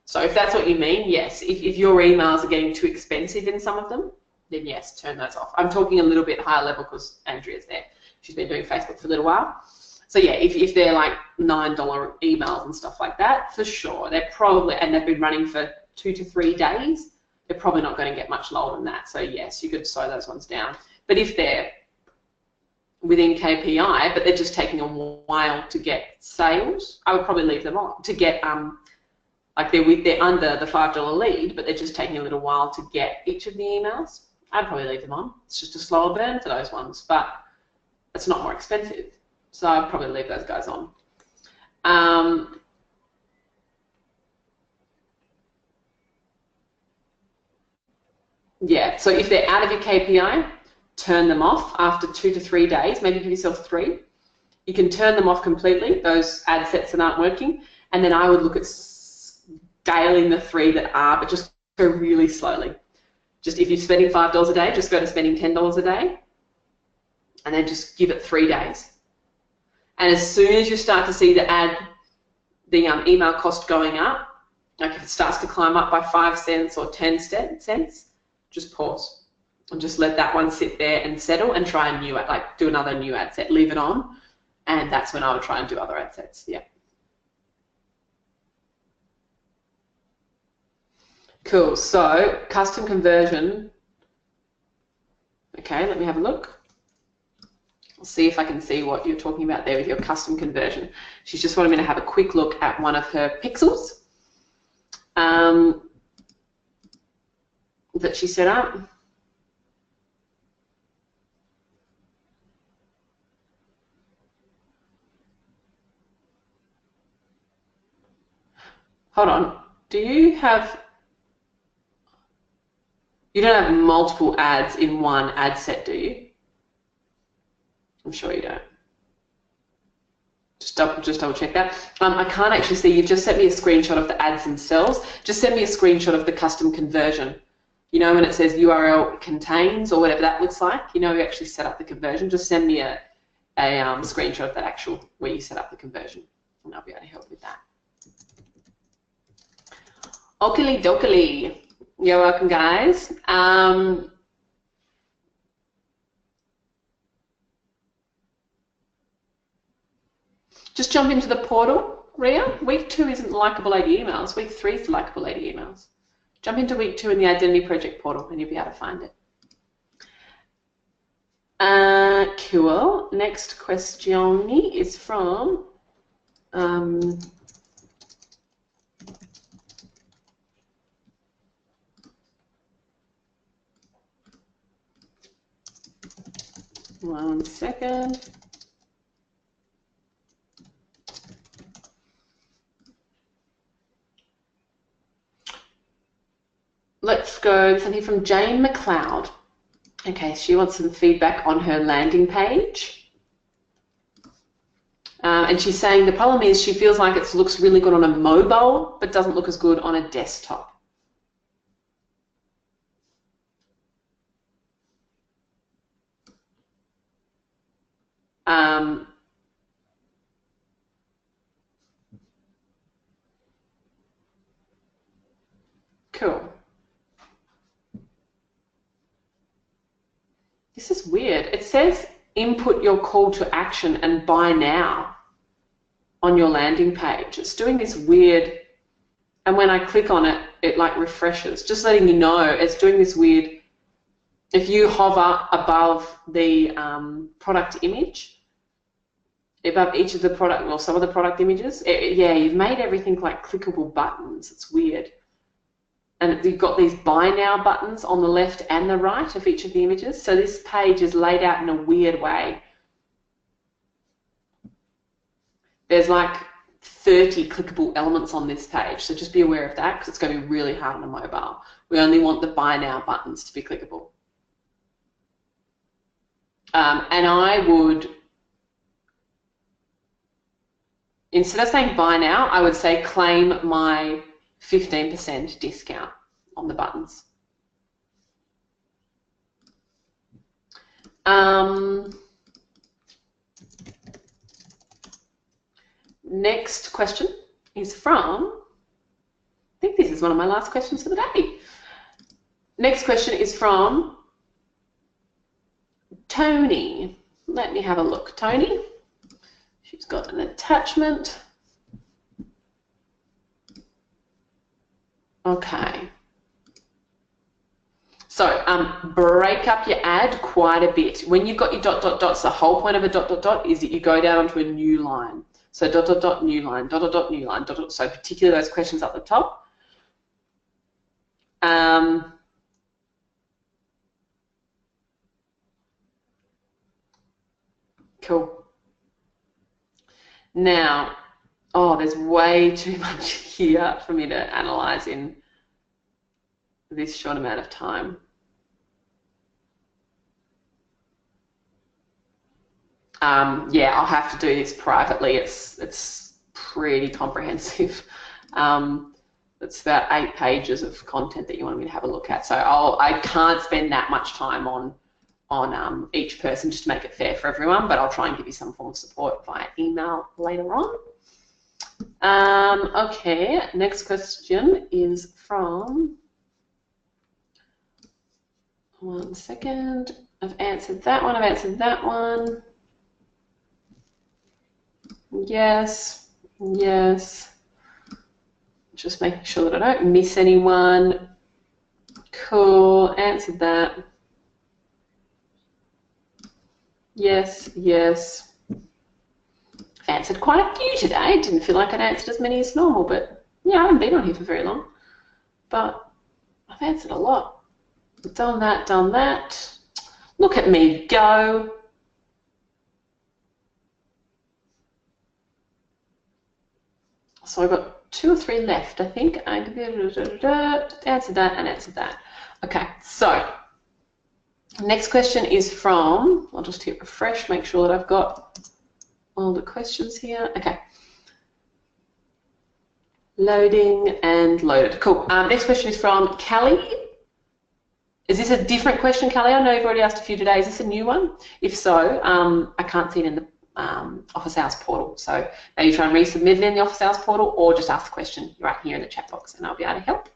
So if that's what you mean, yes. If your emails are getting too expensive in some of them, then yes, turn those off. I'm talking a little bit higher level because Andrea's there. She's been doing Facebook for a little while. So yeah, if they're like $9 emails and stuff like that, for sure, they're probably, and they've been running for 2 to 3 days, they're probably not going to get much lower than that. So yes, you could slow those ones down. But if they're within KPI, but they're just taking a while to get sales, I would probably leave them on. To get, like they're under the $5 lead, but they're just taking a little while to get each of the emails, I'd probably leave them on. It's just a slower burn for those ones, but it's not more expensive. So I'd probably leave those guys on. Yeah, so if they're out of your KPI, turn them off after 2 to 3 days, maybe give yourself 3. You can turn them off completely, those ad sets that aren't working, and then I would look at scaling the 3 that are, but just go really slowly. Just if you're spending $5 a day, just go to spending $10 a day, and then just give it 3 days. And as soon as you start to see the email cost going up, like if it starts to climb up by 5 cents or 10 cents, just pause and just let that one sit there and settle and try a new, like do another new ad set, leave it on, and that's when I would try and do other ad sets. Yeah. Cool. So custom conversion. Okay, let me have a look. I'll see if I can see what you're talking about there with your custom conversion. She's just wanted me to have a quick look at one of her pixels that she set up. Hold on. Do you have... You don't have multiple ads in one ad set, do you? I'm sure you don't. Just double check that. I can't actually see. You've just sent me a screenshot of the ads themselves. Just send me a screenshot of the custom conversion. You know, when it says URL contains or whatever that looks like, you know, you actually set up the conversion. Just send me a screenshot of that actual where you set up the conversion, and I'll be able to help with that. Oakley dokley. You're welcome, guys. Just jump into the portal, Ria. Week 2 isn't Likeable 80 emails. Week 3 is Likeable 80 emails. Jump into week 2 in the Identity Project portal and you'll be able to find it. Cool. Next question is from one second. Let's go something from Jane McLeod. Okay, she wants some feedback on her landing page. And she's saying the problem is she feels like it looks really good on a mobile, but doesn't look as good on a desktop. Cool. This is weird. It says input your call to action and buy now on your landing page. It's doing this weird, and when I click on it, it like refreshes. Just letting you know, it's doing this weird. If you hover above the product image, above each of the product, or some of the product images, yeah, you've made everything like clickable buttons. It's weird. And you've got these buy now buttons on the left and the right of each of the images. So this page is laid out in a weird way. There's like 30 clickable elements on this page, so just be aware of that because it's going to be really hard on a mobile. We only want the buy now buttons to be clickable. And I would, instead of saying buy now, I would say claim my 15% discount on the buttons. Next question is from, I think this is one of my last questions for the day. Next question is from Tony. Let me have a look. Tony, she's got an attachment. Okay. So break up your ad quite a bit. When you've got your dot, dot, dots, the whole point of a dot, dot, dot is that you go down onto a new line. So dot, dot, dot, new line, dot, dot, dot, new line, dot, dot. So particularly those questions up the top. Cool. Now, oh, there's way too much here for me to analyze in this short amount of time. Yeah, I'll have to do this privately. It's pretty comprehensive. It's about 8 pages of content that you want me to have a look at. So I can't spend that much time on each person just to make it fair for everyone, but I'll try and give you some form of support via email later on. Okay, next question is from, one second, I've answered that one, I've answered that one. Yes, yes. Just making sure that I don't miss anyone. Cool, answered that. Yes, yes. I've answered quite a few today. Didn't feel like I'd answered as many as normal, but yeah, I haven't been on here for very long. But I've answered a lot. Done that, done that. Look at me go. So I've got 2 or 3 left, I think. I answered that and answered that. Okay, so next question is from, I'll just hit refresh, make sure that I've got all the questions here. Okay. Loading and loaded. Cool. Next question is from Callie. Is this a different question, Callie? I know you've already asked a few today. Is this a new one? If so, I can't see it in the Office Hours portal. So maybe try and resubmit it in the Office Hours portal, or just ask the question right here in the chat box and I'll be able to help.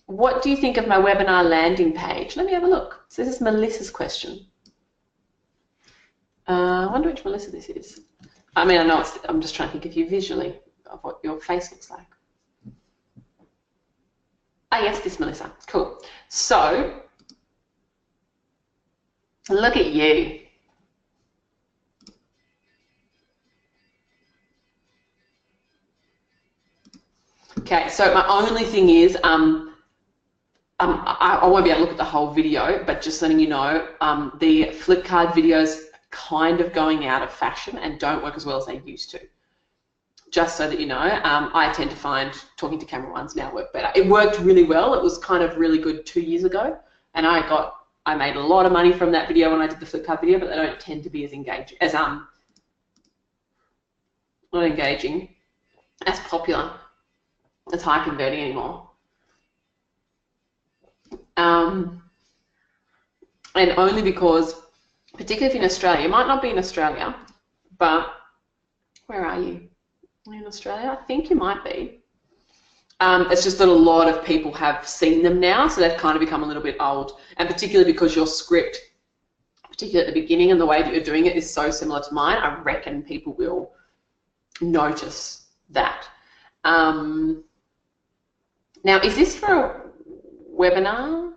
What do you think of my webinar landing page? Let me have a look. So this is Melissa's question. I wonder which Melissa this is. I mean, I know it's, I'm just trying to think of you visually, of what your face looks like. Ah, yes, this Melissa. Cool. So, look at you. Okay, so my only thing is, I won't be able to look at the whole video, but just letting you know, the Flipkart videos kind of going out of fashion and don't work as well as they used to. Just so that you know, I tend to find talking to camera ones now work better. It worked really well. It was kind of really good 2 years ago, and I made a lot of money from that video when I did the Flipkart video, but they don't tend to be as engaging, as not engaging, as popular, as high converting anymore. And only because, particularly if in Australia, you might not be in Australia, but where are you? Are you in Australia? I think you might be. It's just that a lot of people have seen them now, so they've kind of become a little bit old, and particularly because your script, particularly at the beginning, and the way that you're doing it is so similar to mine, I reckon people will notice that. Now, is this for a webinar?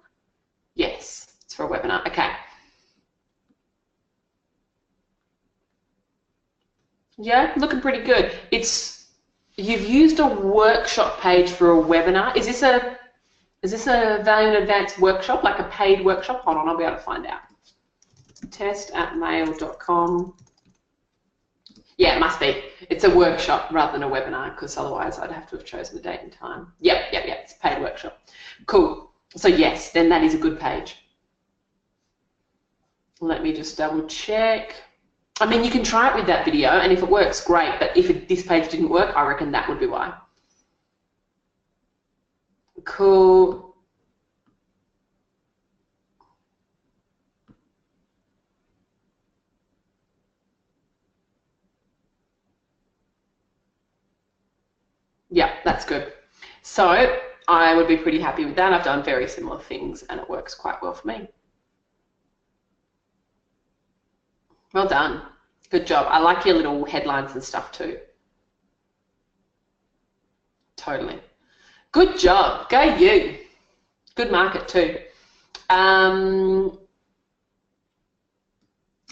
Yes, it's for a webinar. Okay. Yeah, looking pretty good. You've used a workshop page for a webinar. Is this a Value in Advance workshop, like a paid workshop? Hold on, I'll be able to find out. test@mail.com. Yeah, it must be. It's a workshop rather than a webinar, because otherwise I'd have to have chosen the date and time. Yep, it's a paid workshop. Cool. So yes, then that is a good page. Let me just double check. I mean, you can try it with that video, and if it works, great, but if this page didn't work, I reckon that would be why. Cool. Yeah, that's good. So I would be pretty happy with that. I've done very similar things, and it works quite well for me. Well done. Good job. I like your little headlines and stuff too. Totally. Good job. Go you. Good market too.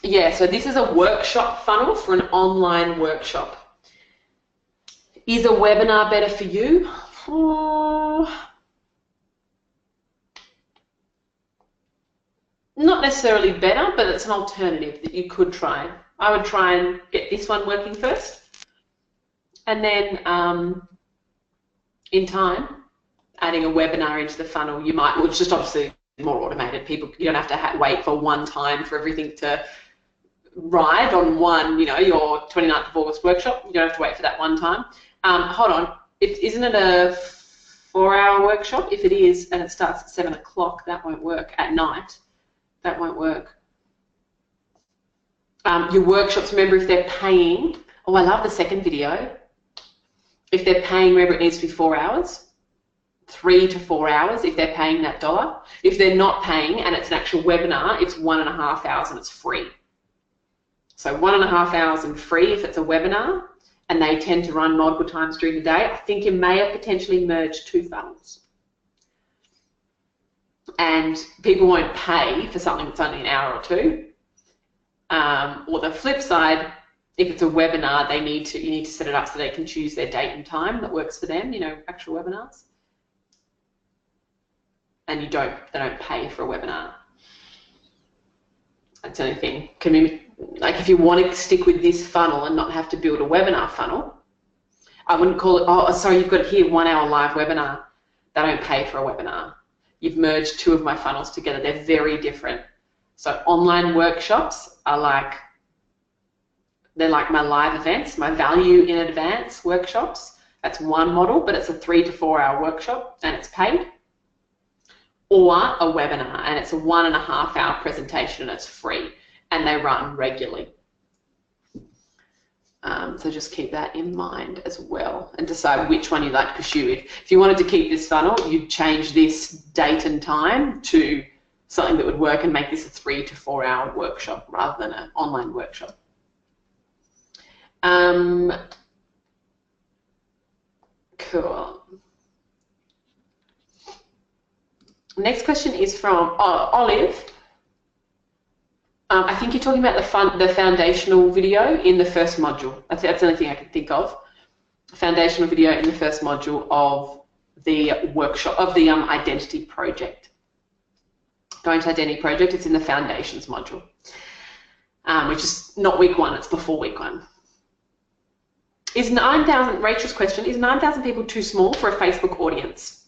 Yeah, so this is a workshop funnel for an online workshop. Is a webinar better for you? Not necessarily better, but it's an alternative that you could try. I would try and get this one working first, and then in time, adding a webinar into the funnel, you might, well, it's just obviously more automated. People, you don't have to wait for one time for everything to ride on one, your 29th of August workshop. You don't have to wait for that one time. Hold on, isn't it a 4-hour workshop? If it is, and it starts at 7 o'clock, that won't work. At night, that won't work. Your workshops, remember, if they're paying, oh, I love the second video. If they're paying, remember, it needs to be 4 hours, 3 to 4 hours if they're paying that dollar. If they're not paying and it's an actual webinar, it's 1.5 hours and it's free. So 1.5 hours and free if it's a webinar, and they tend to run multiple times during the day. I think you may have potentially merged 2 funnels. And people won't pay for something that's only an hour or 2. Or the flip side, if it's a webinar, you need to set it up so they can choose their date and time that works for them, actual webinars. And they don't pay for a webinar. That's the only thing. Like if you want to stick with this funnel and not have to build a webinar funnel, I wouldn't call it, oh, sorry, you've got here 1 hour live webinar. They don't pay for a webinar. You've merged 2 of my funnels together. They're very different. So online workshops are like, they're like my live events, my value in advance workshops. That's one model, but it's a 3 to 4 hour workshop and it's paid. Or a webinar, and it's a 1.5 hour presentation and it's free, and they run regularly. So just keep that in mind as well and decide which one you'd like to pursue. If you wanted to keep this funnel, you'd change this date and time to something that would work and make this a 3 to 4 hour workshop rather than an online workshop. Cool. Next question is from Olive. I think you're talking about the foundational video in the first module. That's the only thing I can think of. Foundational video in the first module of the workshop, of the identity project. Going to identity project, it's in the foundations module, which is not week 1, it's before week 1. Is 9,000, Rachel's question, is 9,000 people too small for a Facebook audience?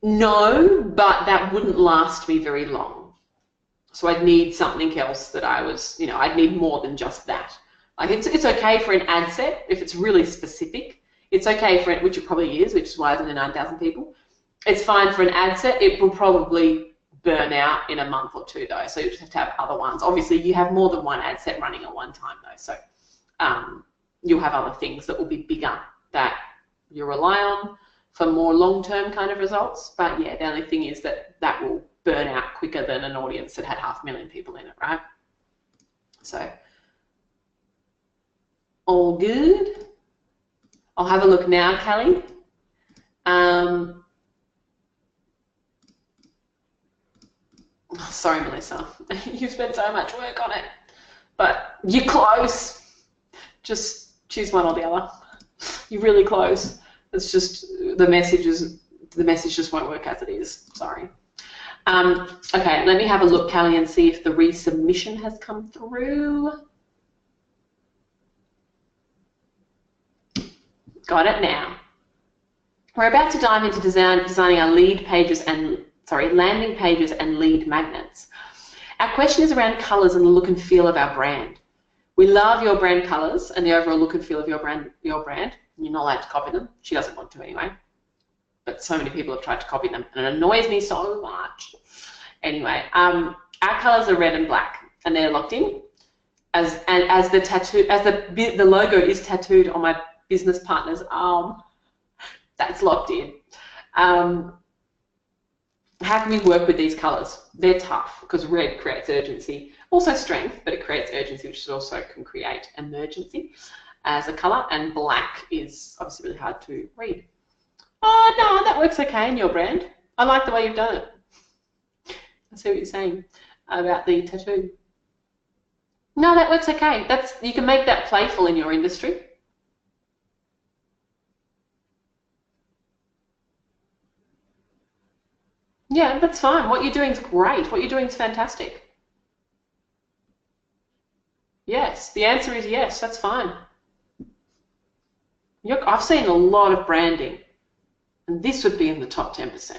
No, but that wouldn't last me very long. So I'd need something else that I was, I'd need more than just that. Like it's okay for an ad set if it's really specific. It's okay for it, which it probably is, which is why it's only 9,000 people. It's fine for an ad set. It will probably burn out in a month or 2 though, so you just have to have other ones. Obviously, you have more than one ad set running at one time though, so you'll have other things that will be bigger that you rely on for more long-term kind of results. But yeah, the only thing is that will burn out quicker than an audience that had 500,000 people in it, right? So all good. I'll have a look now, Kelly. Sorry, Melissa. You've spent so much work on it, but you're close. Just choose one or the other. You're really close. It's just the message just won't work as it is. Sorry. Okay, let me have a look, Callie, and see if the resubmission has come through. Got it now. We're about to dive into designing our landing pages and lead magnets. Our question is around colours and the look and feel of our brand. We love your brand colours and the overall look and feel of your brand. You're not allowed to copy them. She doesn't want to anyway. But so many people have tried to copy them, and it annoys me so much. Anyway, our colours are red and black, and they're locked in. As the logo is tattooed on my business partner's arm, that's locked in. How can we work with these colours? They're tough because red creates urgency, also strength, but it creates urgency, which also can create emergency as a colour, and black is obviously really hard to read. Oh no, that works okay in your brand. I like the way you've done it. I see what you're saying about the tattoo. No, that works okay. You can make that playful in your industry. Yeah, that's fine. What you're doing is great. What you're doing is fantastic. Yes, the answer is yes, that's fine. I've seen a lot of branding, and this would be in the top 10%.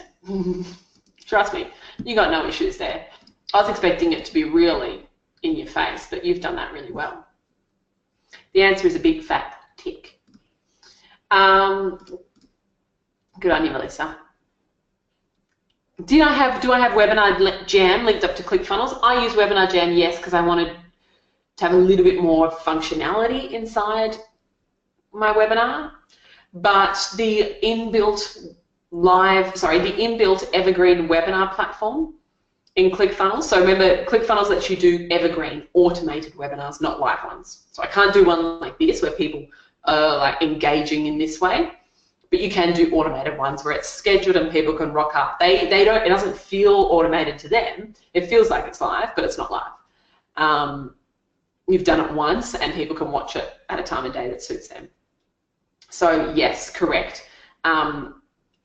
Trust me, you got no issues there. I was expecting it to be really in your face, but you've done that really well. The answer is a big fat tick. Good on you, Melissa. Do I have Webinar Jam linked up to ClickFunnels? I use Webinar Jam, yes, because I wanted to have a little bit more functionality inside my webinar, but the inbuilt evergreen webinar platform in ClickFunnels. So remember, ClickFunnels lets you do evergreen automated webinars, not live ones. So I can't do one like this where people are like engaging in this way, but you can do automated ones where it's scheduled and people can rock up. It doesn't feel automated to them. It feels like it's live, but it's not live. You've done it once and people can watch it at a time of day that suits them. So yes, correct. I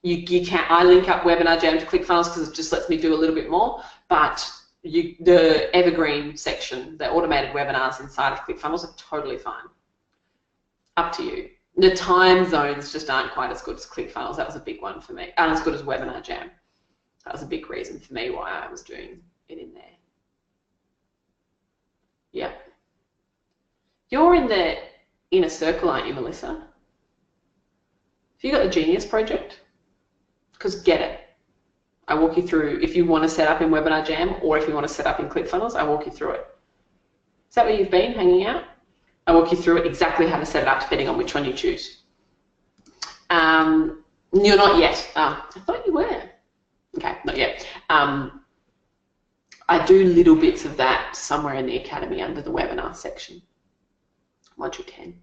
link up Webinar Jam to ClickFunnels because it just lets me do a little bit more, but the evergreen section, the automated webinars inside of ClickFunnels are totally fine. Up to you. The time zones just aren't quite as good as ClickFunnels. That was a big one for me. Aren't as good as Webinar Jam. That was a big reason for me why I was doing it in there. Yep. You're in the inner circle, aren't you, Melissa? Have you got the Genius Project? Because get it. I walk you through, if you want to set up in Webinar Jam or if you want to set up in ClickFunnels, I walk you through it. Is that where you've been hanging out? I walk you through it exactly how to set it up depending on which one you choose. You're not yet. I thought you were. Okay, not yet. I do little bits of that somewhere in the Academy under the webinar section. Module 10.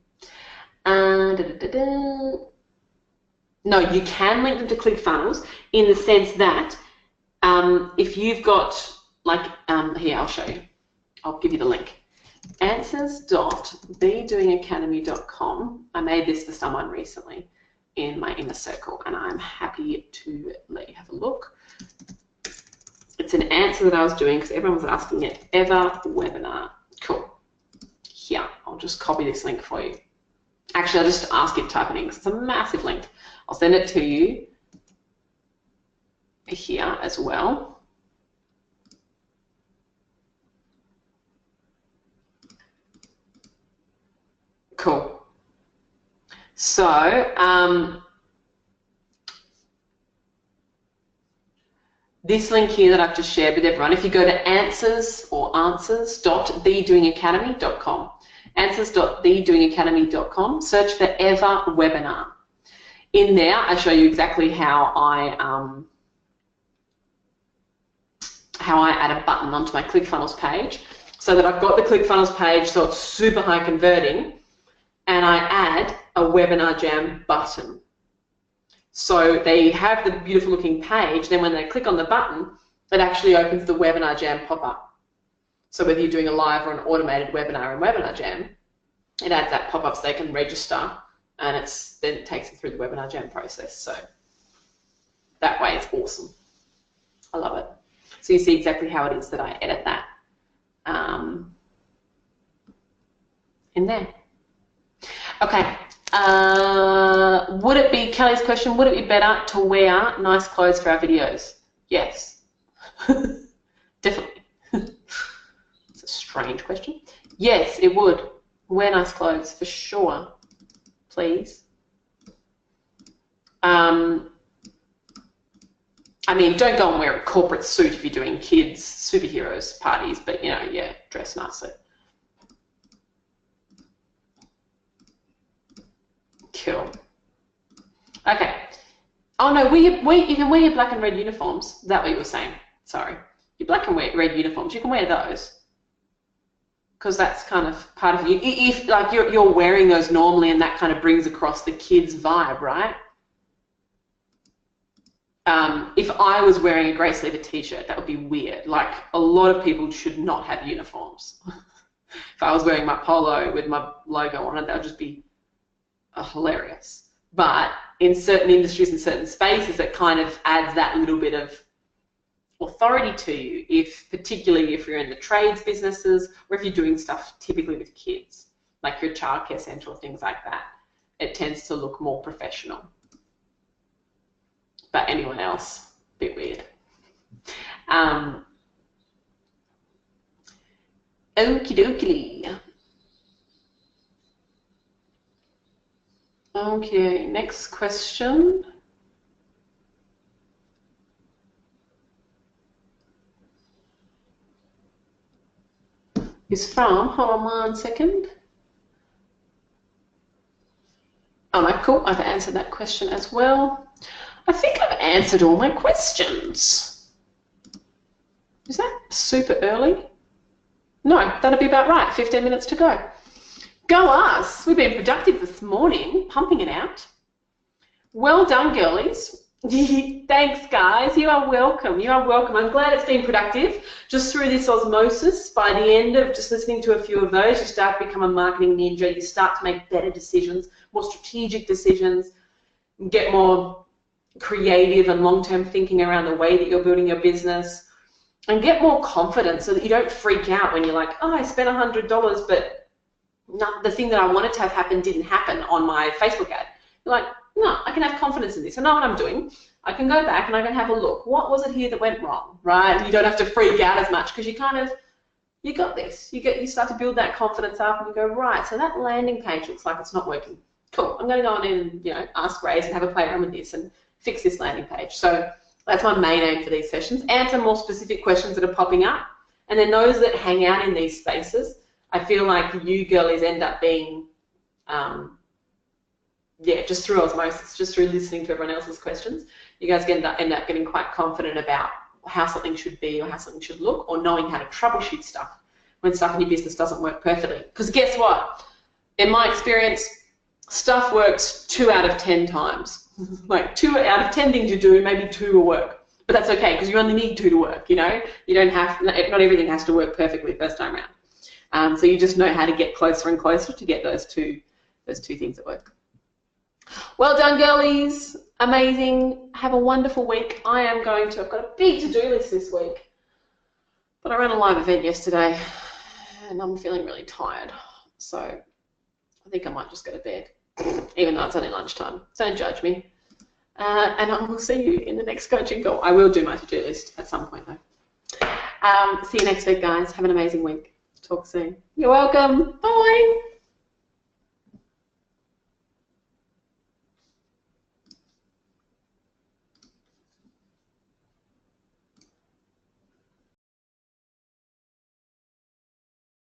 No, you can link them to ClickFunnels in the sense that if you've got, like, here, I'll show you. I'll give you the link. Answers.thedoingacademy.com. I made this for someone recently in my inner circle, and I'm happy to let you have a look. It's an answer that I was doing because everyone was asking it. Ever webinar. Cool. Here, I'll just copy this link for you. Actually, I'll just ask you to type it in because it's a massive link. I'll send it to you here as well. Cool. So, this link here that I've just shared with everyone, if you go to answers.thedoingacademy.com, answers.thedoingacademy.com, search for Ever Webinar. In there, I show you exactly how I add a button onto my ClickFunnels page, so that I've got the ClickFunnels page, so it's super high converting, and I add a Webinar Jam button. So they have the beautiful looking page, then when they click on the button, it actually opens the Webinar Jam pop-up. So whether you're doing a live or an automated webinar in Webinar Jam, it adds that pop-up so they can register, and then it takes them through the Webinar Jam process. So that way it's awesome. I love it. So you see exactly how it is that I edit that in there. Okay. Would it be, Kelly's question, would it be better to wear nice clothes for our videos? Yes. Definitely. It's a strange question. Yes, it would. Wear nice clothes for sure. Please. I mean, don't go and wear a corporate suit if you're doing kids' superheroes parties, but, you know, yeah, dress nicely. Cool. Okay. Oh no, you can wear your black and red uniforms. Is that what you were saying? Sorry. Your black and red uniforms, you can wear those. Because that's kind of part of you. If like you're wearing those normally and that kind of brings across the kids' vibe, right? If I was wearing a grey sleeve t-shirt, that would be weird. Like, a lot of people should not have uniforms. If I was wearing my polo with my logo on it, that would just be hilarious. But in certain industries and certain spaces, it kind of adds that little bit of authority to you, particularly if you're in the trades businesses or if you're doing stuff typically with kids, like your childcare centre or things like that. It tends to look more professional. But anyone else, a bit weird. Okie dokie. Okay, next question. Is from, hold on 1 second. Oh no, cool, I've answered that question as well. I think I've answered all my questions. Is that super early? No, that'll be about right, 15 minutes to go. Go us, we've been productive this morning, pumping it out. Well done, girlies. Thanks, guys. You are welcome. You are welcome. I'm glad it's been productive. Just through this osmosis, by the end of just listening to a few of those, you start to become a marketing ninja. You start to make better decisions, more strategic decisions, get more creative and long-term thinking around the way that you're building your business, and get more confidence so that you don't freak out when you're like, oh, I spent $100, but the thing that I wanted to have happen didn't happen on my Facebook ad. You're like, no, I can have confidence in this. I know what I'm doing. I can go back and I can have a look. What was it here that went wrong, right? And you don't have to freak out as much because you got this. You start to build that confidence up and you go, right, so that landing page looks like it's not working. Cool, I'm going to go on in and ask Raze and have a play around with this and fix this landing page. So that's my main aim for these sessions. Answer more specific questions that are popping up. And then those that hang out in these spaces, I feel like you girlies end up being, just through osmosis, just through listening to everyone else's questions, you guys end up getting quite confident about how something should be or how something should look, or knowing how to troubleshoot stuff when stuff in your business doesn't work perfectly. Because guess what? In my experience, stuff works 2 out of 10 times. Like 2 out of 10 things you do, maybe 2 will work. But that's okay, because you only need 2 to work, You don't have, not everything has to work perfectly first time around. So you just know how to get closer and closer to get those two things that work. Well done, girlies. Amazing. Have a wonderful week. I've got a big to-do list this week. But I ran a live event yesterday and I'm feeling really tired. So I think I might just go to bed, even though it's only lunchtime. So don't judge me. And I will see you in the next coaching call. I will do my to-do list at some point though. See you next week, guys. Have an amazing week. Talk soon. You're welcome. Bye.